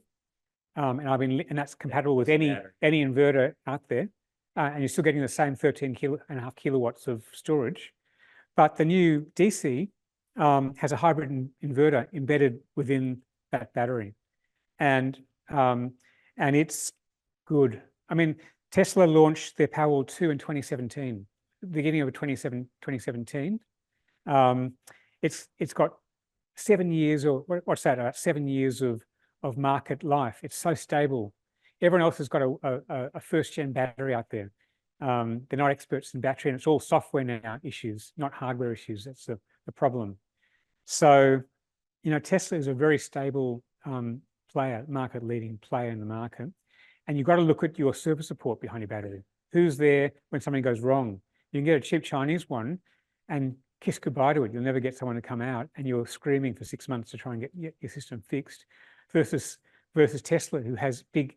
and that's compatible with any inverter out there, and you're still getting the same 13.5 kilowatts of storage. But the new DC has a hybrid inverter embedded within that battery, and it's good. I mean, Tesla launched their Powerwall 2 in 2017, beginning of 2017. It's got 7 years, or what's that? About 7 years of market life. It's so stable. Everyone else has got a first-gen battery out there. They're not experts in battery, and it's all software now issues, not hardware issues. That's the problem. So, Tesla is a very stable player, market-leading player in the market, and you've got to look at your service support behind your battery. Who's there when something goes wrong? You can get a cheap Chinese one and kiss goodbye to it. You'll never get someone to come out, and you're screaming for 6 months to try and get your system fixed. Versus Tesla, who has big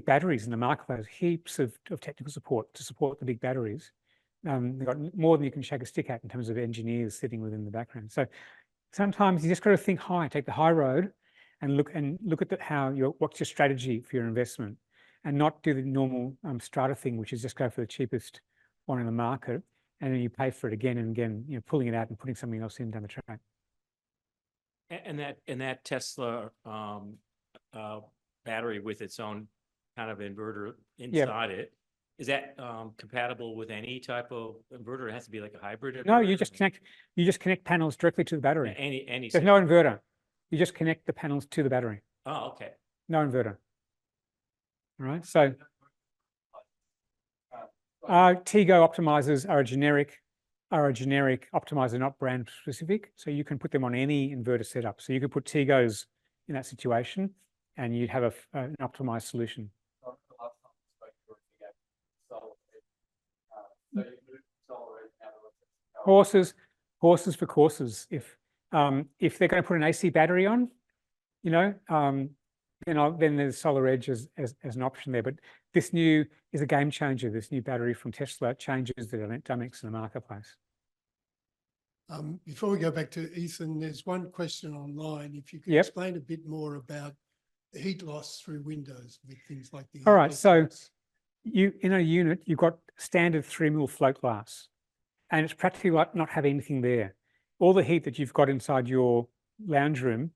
batteries in the market, has heaps of technical support to support the big batteries. They've got more than you can shake a stick at in terms of engineers sitting within the background. So sometimes you just got to think high, take the high road, and look at what's your strategy for your investment, and not do the normal strata thing, which is just go for the cheapest one in the market, and then you pay for it again and again, pulling it out and putting something else in down the track. And that Tesla battery with its own kind of inverter inside it, is that compatible with any type of inverter? It has to be like a hybrid inverter? No, you just connect panels directly to the battery. Any There's no inverter. You just connect the panels to the battery. Oh, okay. No inverter. All right. So Tigo optimizers are a generic are a generic optimizer, not brand specific. So you can put them on any inverter setup. So you could put Tigos in that situation and you'd have an optimized solution. Horses for courses. If they're going to put an AC battery on, you know, then there's Solar Edge as an option there. But this new is a game changer. This new battery from Tesla changes the dynamics in the marketplace. Before we go back to Ethan, there's one question online. If you could Yep. explain a bit more about the heat loss through windows with things like the. All right, so in a unit, you've got standard 3mm float glass, and it's practically like not having anything there. All the heat that you've got inside your lounge room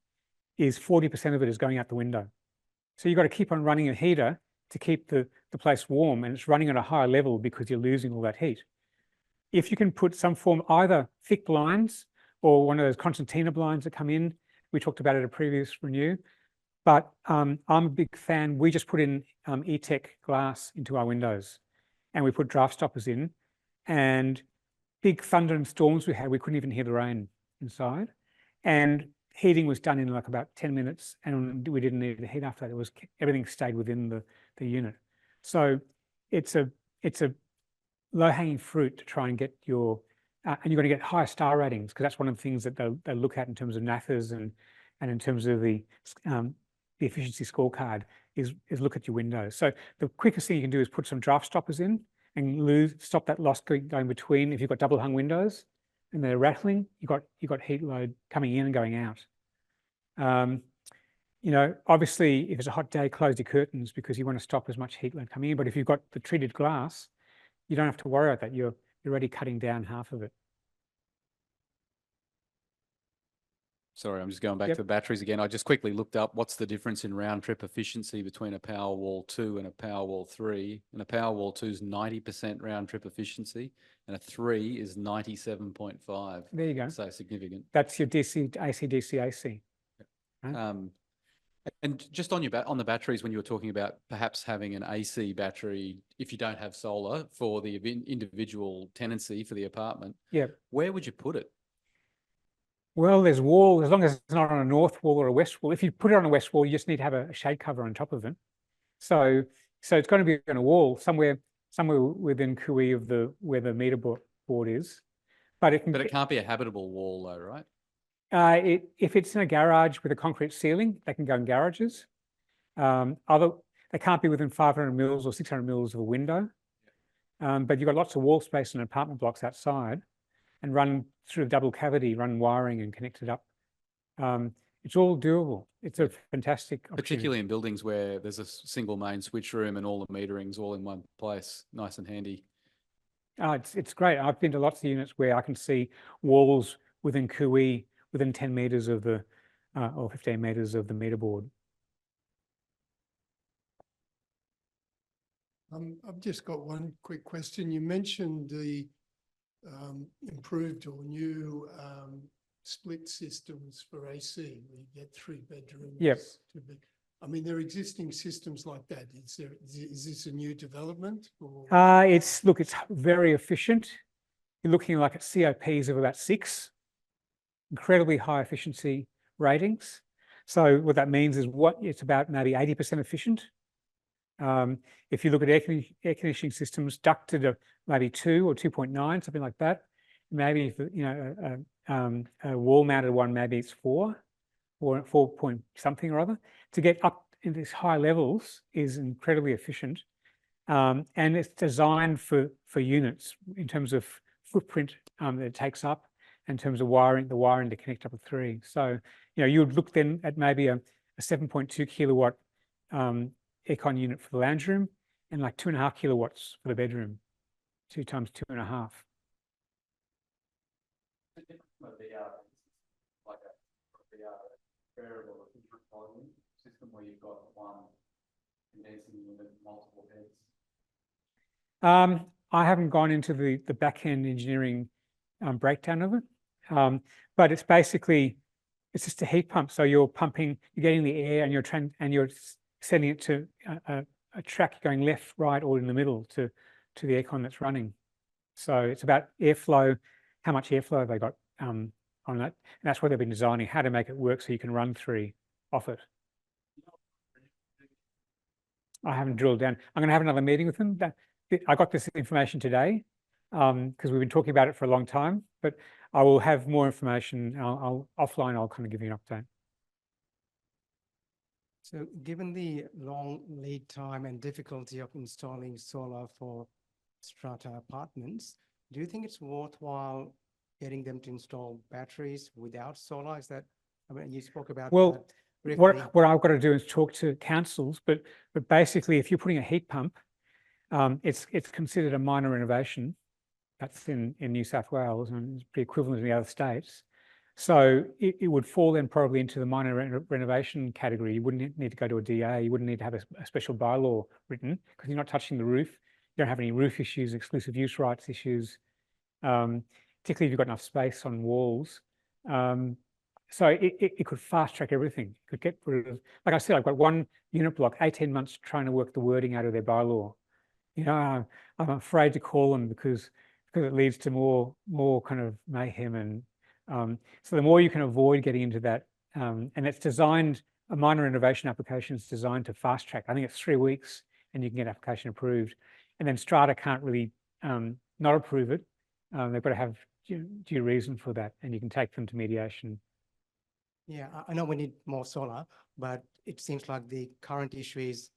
is 40% of it is going out the window. So you've got to keep on running a heater to keep the place warm, and it's running at a higher level because you're losing all that heat. If you can put some form, either thick blinds or one of those concertina blinds that come in, we talked about it at a previous renew, but I'm a big fan. We just put in E-Tech glass into our windows, and we put draft stoppers in, and big thunder and storms we had, we couldn't even hear the rain inside. And heating was done in like about 10 minutes, and we didn't need the heat after that. Everything stayed within the unit. So it's a low-hanging fruit to try and get your, and you're going to get higher star ratings, because that's one of the things that they look at in terms of NAFAs and in terms of the efficiency scorecard is look at your windows. So the quickest thing you can do is put some draft stoppers in and stop that loss going between. If you've got double hung windows and they're rattling, you've got heat load coming in and going out. You know, obviously, if it's a hot day, close your curtains because you want to stop as much heat load coming in. But if you've got the treated glass, you don't have to worry about that. You're already cutting down half of it. Sorry, I'm just going back Yep. to the batteries again. I just quickly looked up what's the difference in round trip efficiency between a Powerwall 2 and a Powerwall 3. And a Powerwall 2 is 90% round trip efficiency, and a 3 is 97.5. There you go. So significant. That's your DC, AC, DC, AC. Right? And just on on the batteries, when you were talking about perhaps having an AC battery, if you don't have solar for the individual tenancy for the apartment, Yeah. where would you put it? Well, there's wall, as long as it's not on a north wall or a west wall. If you put it on a west wall, you just need to have a shade cover on top of it. So it's going to be on a wall somewhere within cooee of where the meter board is. But it can't be a habitable wall though, right? If it's in a garage with a concrete ceiling, they can go in garages. They can't be within 500 mils or 600 mils of a window. But you've got lots of wall space in apartment blocks outside, and run through a double cavity, run wiring and connect it up. It's all doable. It's a fantastic opportunity. Particularly in buildings where there's a single main switch room and all the metering's all in one place. Nice and handy. It's great. I've been to lots of units where I can see walls within cooee, within 10 meters of the, or 15 meters of the meter board. I've just got one quick question. You mentioned the improved or new split systems for AC, where you get 3 bedrooms. Yep. I mean, there are existing systems like that. Is this a new development? Or? It's very efficient. You're looking like at COPs of about 6, incredibly high efficiency ratings. So what that means is it's about maybe 80% efficient. If you look at air conditioning systems, ducted at maybe 2 or 2.9, something like that. Maybe if a wall mounted one, maybe it's 4 or 4 point something or other. To get up in these high levels is incredibly efficient, and it's designed for units in terms of footprint that it takes up, in terms of the wiring to connect up to 3. So you would look then at maybe a 7.2 kilowatt aircon unit for the lounge room, and like 2.5 kilowatts for the bedroom, 2 times 2.5. Like a variable volume system where you've got one condensing unit, multiple heads. I haven't gone into the back end engineering breakdown of it, but it's just a heat pump. So you're getting the air, and you're sending it to a track going left, right, or in the middle to the aircon that's running. So it's about airflow how much airflow they got on that. And that's what they've been designing, how to make it work so you can run 3 off it. I haven't drilled down. I'm going to have another meeting with them. I got this information today because we've been talking about it for a long time, but I will have more information. I'll offline, I'll kind of give you an update. So given the long lead time and difficulty of installing solar for strata apartments, do you think it's worthwhile getting them to install batteries without solar? Is that, I mean, you spoke about Well, that briefly. what I've got to do is talk to councils, but basically if you're putting a heat pump, it's considered a minor renovation. That's in New South Wales, and it's pretty equivalent in the other states. So it would fall then probably into the minor renovation category. You wouldn't need to go to a DA. You wouldn't need to have a special bylaw written because you're not touching the roof. You don't have any roof issues, exclusive use rights issues, particularly if you've got enough space on walls. So it could fast track everything. It could get rid of, like I said, I've got one unit block, 18 months trying to work the wording out of their bylaw. You know, I'm afraid to call them because it leads to more kind of mayhem. And so the more you can avoid getting into that, and it's designed, a minor renovation application is designed to fast track. I think it's 3 weeks and you can get application approved. And then Strata can't really not approve it. They've got to have due reason for that, and you can take them to mediation. Yeah, I know we need more solar, but it seems like the current issue is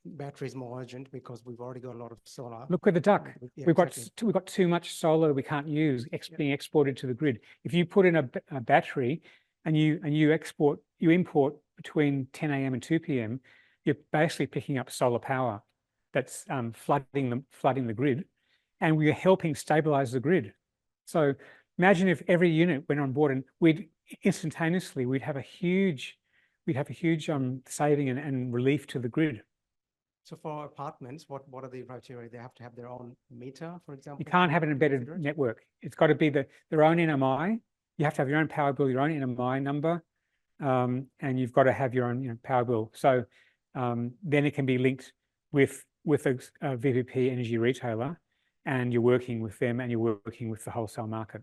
battery is more urgent because we've already got a lot of solar. Look with the duck. Yeah, We've exactly. got too much solar we can't use being exported to the grid. If you put in a battery and you import between 10 a.m. and 2 p.m, you're basically picking up solar power that's flooding the grid, and we're helping stabilize the grid. So imagine if every unit went on board, and we'd have a huge saving and relief to the grid. So for apartments, what are the criteria? They have to have their own meter, for example? You can't have an embedded Consider it? network. It's got to be their own NMI. You have to have your own power bill, your own NMI number, and you've got to have your own power bill. So then it can be linked with a VPP energy retailer, and you're working with them and you're working with the wholesale market.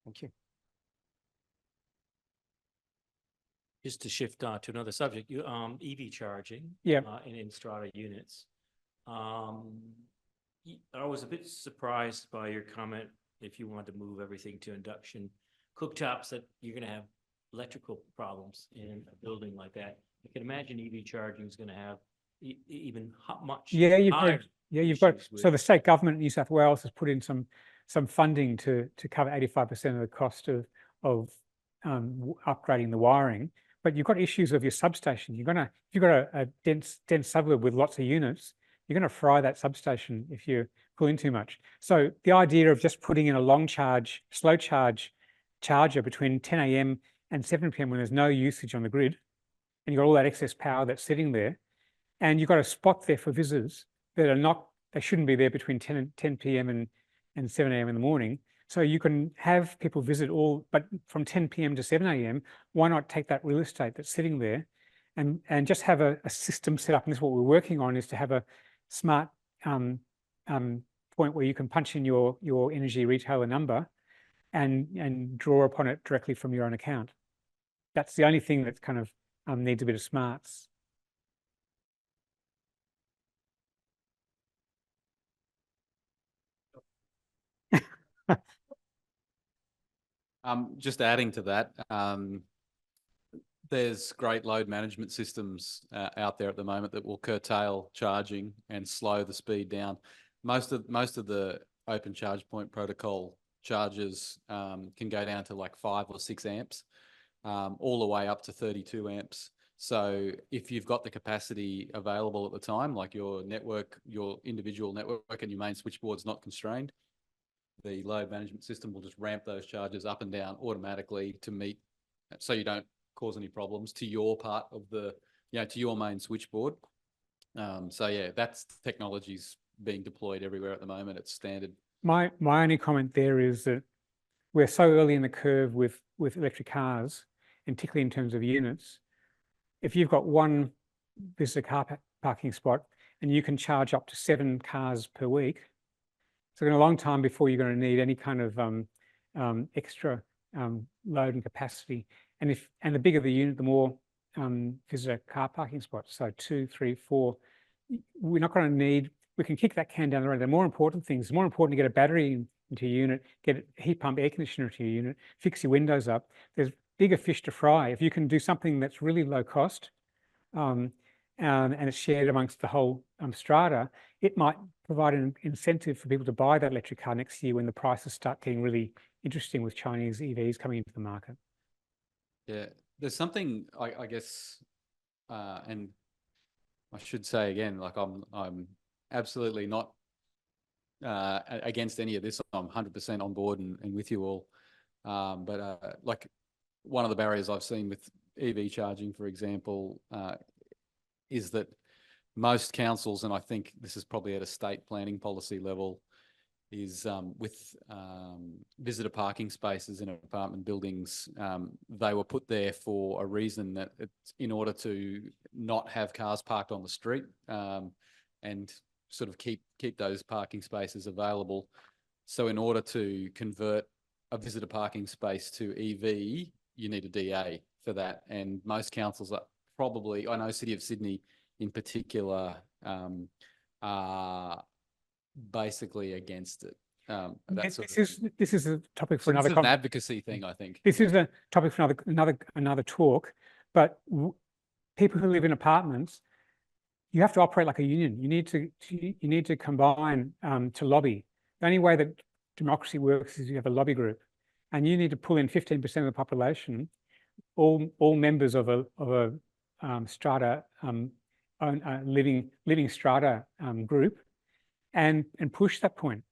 Thank you. Just to shift to another subject, EV charging. Yeah. In Strata units. I was a bit surprised by your comment, if you want to move everything to induction cooktops, that you're going to have electrical problems in a building like that. I can imagine EV charging is going to have even much higher. You've got, issues so with- the state government in New South Wales has put in some funding to cover 85% of the cost of upgrading the wiring. But you've got issues of your substation. If you've got a dense suburb with lots of units, you're going to fry that substation if you pull in too much. So the idea of just putting in a slow charge charger between 10 a.m. and 7 p.m. when there's no usage on the grid, and you've got all that excess power that's sitting there, and you've got a spot there for visitors that they shouldn't be there between 10 p.m. and 7 a.m. in the morning. So you can have people visit but from 10 p.m. to 7 a.m, why not take that real estate that's sitting there and just have a system set up? And this is what we're working on, is to have a smart point where you can punch in your energy retailer number and draw upon it directly from your own account. That's the only thing that kind of needs a bit of smarts. Just adding to that, there's great load management systems out there at the moment that will curtail charging and slow the speed down. Most of the open charge point protocol chargers can go down to like 5 or 6 amps, all the way up to 32 amps. So if you've got the capacity available at the time, like your individual network and your main switchboard's not constrained, the load management system will just ramp those charges up and down automatically to meet, so you don't cause any problems to your part of to your main switchboard. So yeah, that's technology's being deployed everywhere at the moment. It's standard. My only comment there is that we're so early in the curve with electric cars, and particularly in terms of units. If you've got one visitor car parking spot and you can charge up to 7 cars per week, It's been a long time before you're going to need any kind of extra load and capacity. And the bigger the unit, the more visitor car parking spots. So 2, 3, 4. We're not going to need. We can kick that can down the road. The more important things. It's more important to get a battery into your unit, get a heat pump air conditioner to your unit, fix your windows up. There's bigger fish to fry. If you can do something that's really low cost, and it's shared amongst the whole strata, it might provide an incentive for people to buy that electric car next year when the prices start getting really interesting with Chinese EVs coming into the market. Yeah, there's something I guess, and I should say again, like I'm absolutely not against any of this. I'm 100% on board and with you all. But like one of the barriers I've seen with EV charging, for example, is that most councils, and I think this is probably at a state planning policy level, is with visitor parking spaces in apartment buildings, they were put there for a reason, that it's in order to not have cars parked on the street, and sort of keep those parking spaces available. So in order to convert a visitor parking space to EV, you need a DA for that. And most councils are probably, I know City of Sydney in particular, are basically against it. This is a topic for so another. This is an advocacy thing, I think. This is a topic for another talk. But people who live in apartments, you have to operate like a union. You need to combine to lobby. The only way that democracy works is you have a lobby group, and you need to pull in 15% of the population, all members of a strata living strata group, and push that point.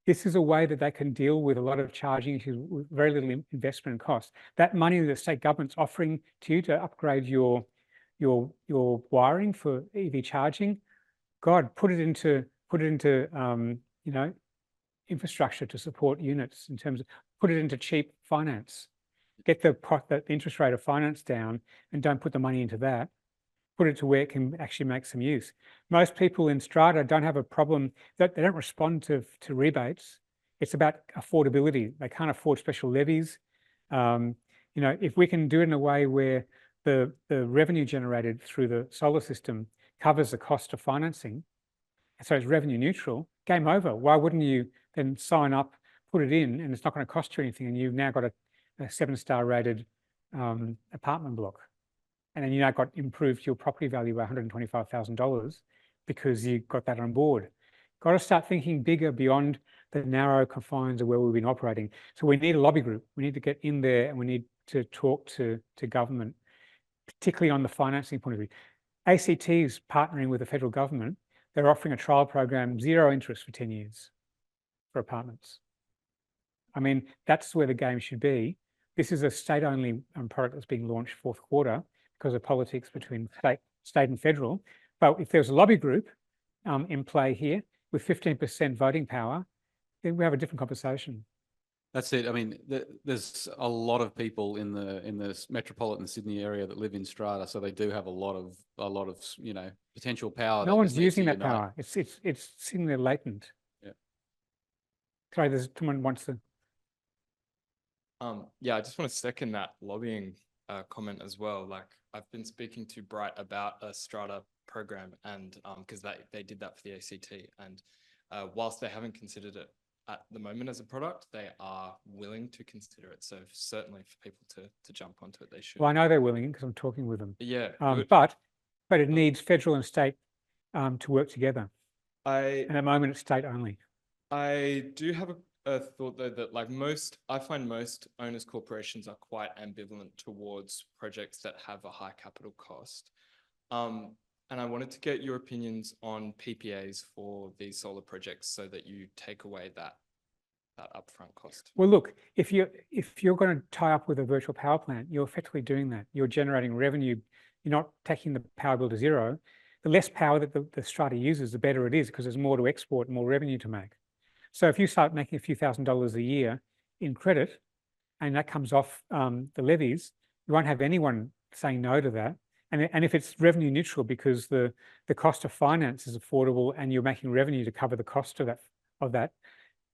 This is a way that they can deal with a lot of charging issues with very little investment and cost. That money the state government's offering to you to upgrade your wiring for EV charging, God, put it into infrastructure to support units, in terms of put it into cheap finance. Get the interest rate of finance down, and don't put the money into that. Put it to where it can actually make some use. Most people in strata don't have a problem, that they don't respond to rebates. It's about affordability. They can't afford special levies. If we can do it in a way where the revenue generated through the solar system covers the cost of financing, so it's revenue neutral, game over. Why wouldn't you then sign up, put it in, and it's not going to cost you anything, and you've now got a 7-star rated apartment block, and then you now got improved your property value by $125,000 because you got that on board. Got to start thinking bigger beyond the narrow confines of where we've been operating. So we need a lobby group. We need to get in there, and we need to talk to government, particularly on the financing point of view. ACT is partnering with the federal government. They're offering a trial program, 0 interest for 10 years for apartments. I mean, that's where the game should be. This is a state-only product that's being launched 4th quarter because of politics between state and federal. But if there's a lobby group in play here with 15% voting power, then we have a different conversation. That's it. I mean, there's a lot of people in the metropolitan Sydney area that live in strata, so they do have a lot of potential power. No one's using that power. It's sitting there latent. Yeah. Sorry, there's someone wants to. Yeah, I just want to second that lobbying comment as well. Like, I've been speaking to Bright about a strata program, and because they did that for the ACT, and whilst they haven't considered it at the moment as a product, they are willing to consider it. So certainly for people to jump onto it, they should. Well, I know they're willing because I'm talking with them. Yeah. But it needs federal and state to work together. And at the moment, it's state only. I do have a thought though, that like I find most owners corporations are quite ambivalent towards projects that have a high capital cost. And I wanted to get your opinions on PPAs for these solar projects so that you take away that upfront cost. Well, look, if you're going to tie up with a virtual power plant, you're effectively doing that. You're generating revenue. You're not taking the power bill to zero. The less power that the strata uses, the better it is, because there's more to export, more revenue to make. So if you start making a few $1,000s a year in credit, and that comes off the levies, you won't have anyone saying no to that. And if it's revenue neutral because the cost of finance is affordable and you're making revenue to cover the cost of that,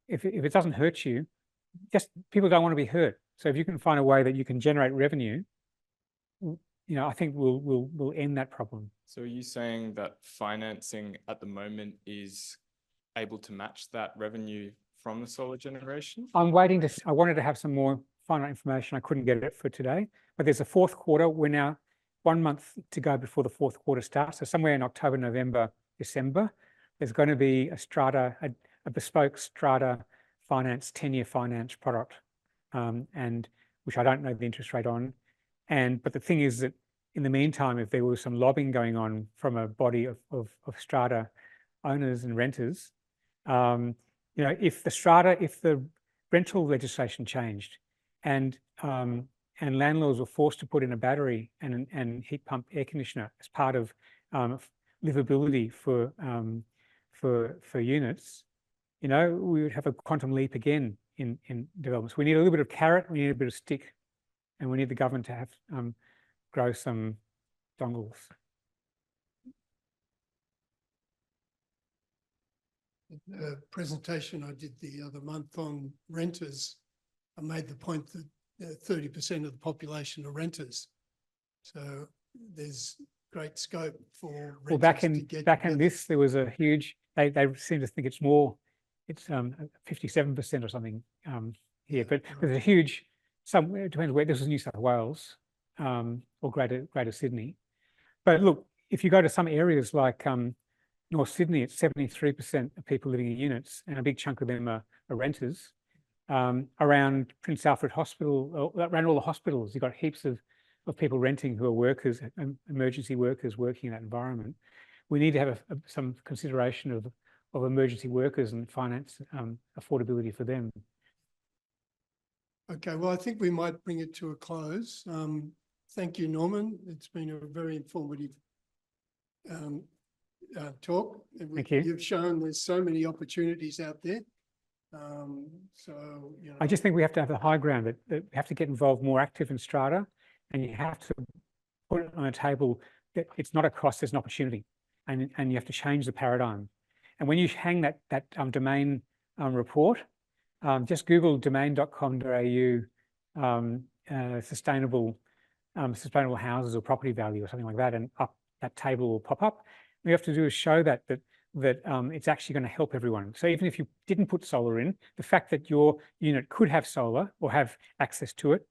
if it doesn't hurt you, just people don't want to be hurt. So if you can find a way that you can generate revenue, I think we'll end that problem. So are you saying that financing at the moment is able to match that revenue from the solar generation? I wanted to have some more final information. I couldn't get it for today, but there's a fourth quarter. We're now 1 month to go before the fourth quarter starts. So somewhere in October, November, December, there's going to be a bespoke Strata finance, 10-year finance product, and which I don't know the interest rate on. But the thing is that in the meantime, if there was some lobbying going on from a body of Strata owners and renters, if the rental legislation changed and landlords were forced to put in a battery and heat pump air conditioner as part of livability for units, we would have a quantum leap again in developments. We need a little bit of carrot, we need a bit of stick, and we need the government to have grow some dongles. The presentation I did the other month on renters, I made the point that 30% of the population are renters. So there's great scope for Well, back in this, there was a huge, they seem to think it's 57% or something here, but there's a huge, it depends where, this is New South Wales or Greater Sydney. But look, if you go to some areas like North Sydney, it's 73% of people living in units, and a big chunk of them are renters. Around Prince Alfred Hospital, around all the hospitals, you've got heaps of people renting who are workers, emergency workers working in that environment. We need to have some consideration of emergency workers and finance affordability for them. Okay, well, I think we might bring it to a close. Thank you, Norman. It's been a very informative talk. Thank you. You've shown there's so many opportunities out there. I just think we have to have the high ground, that we have to get involved, more active in Strata, and you have to put it on a table that it's not a cost, there's an opportunity, and you have to change the paradigm. And when you hang that domain report, just Google domain.com.au sustainable houses or property value or something like that, and up that table will pop up. What you have to do is show that it's actually going to help everyone. So even if you didn't put solar in, the fact that your unit could have solar or have access to it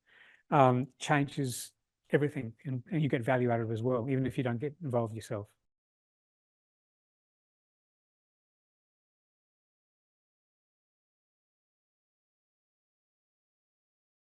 changes everything, and you get value out of it as well, even if you don't get involved yourself.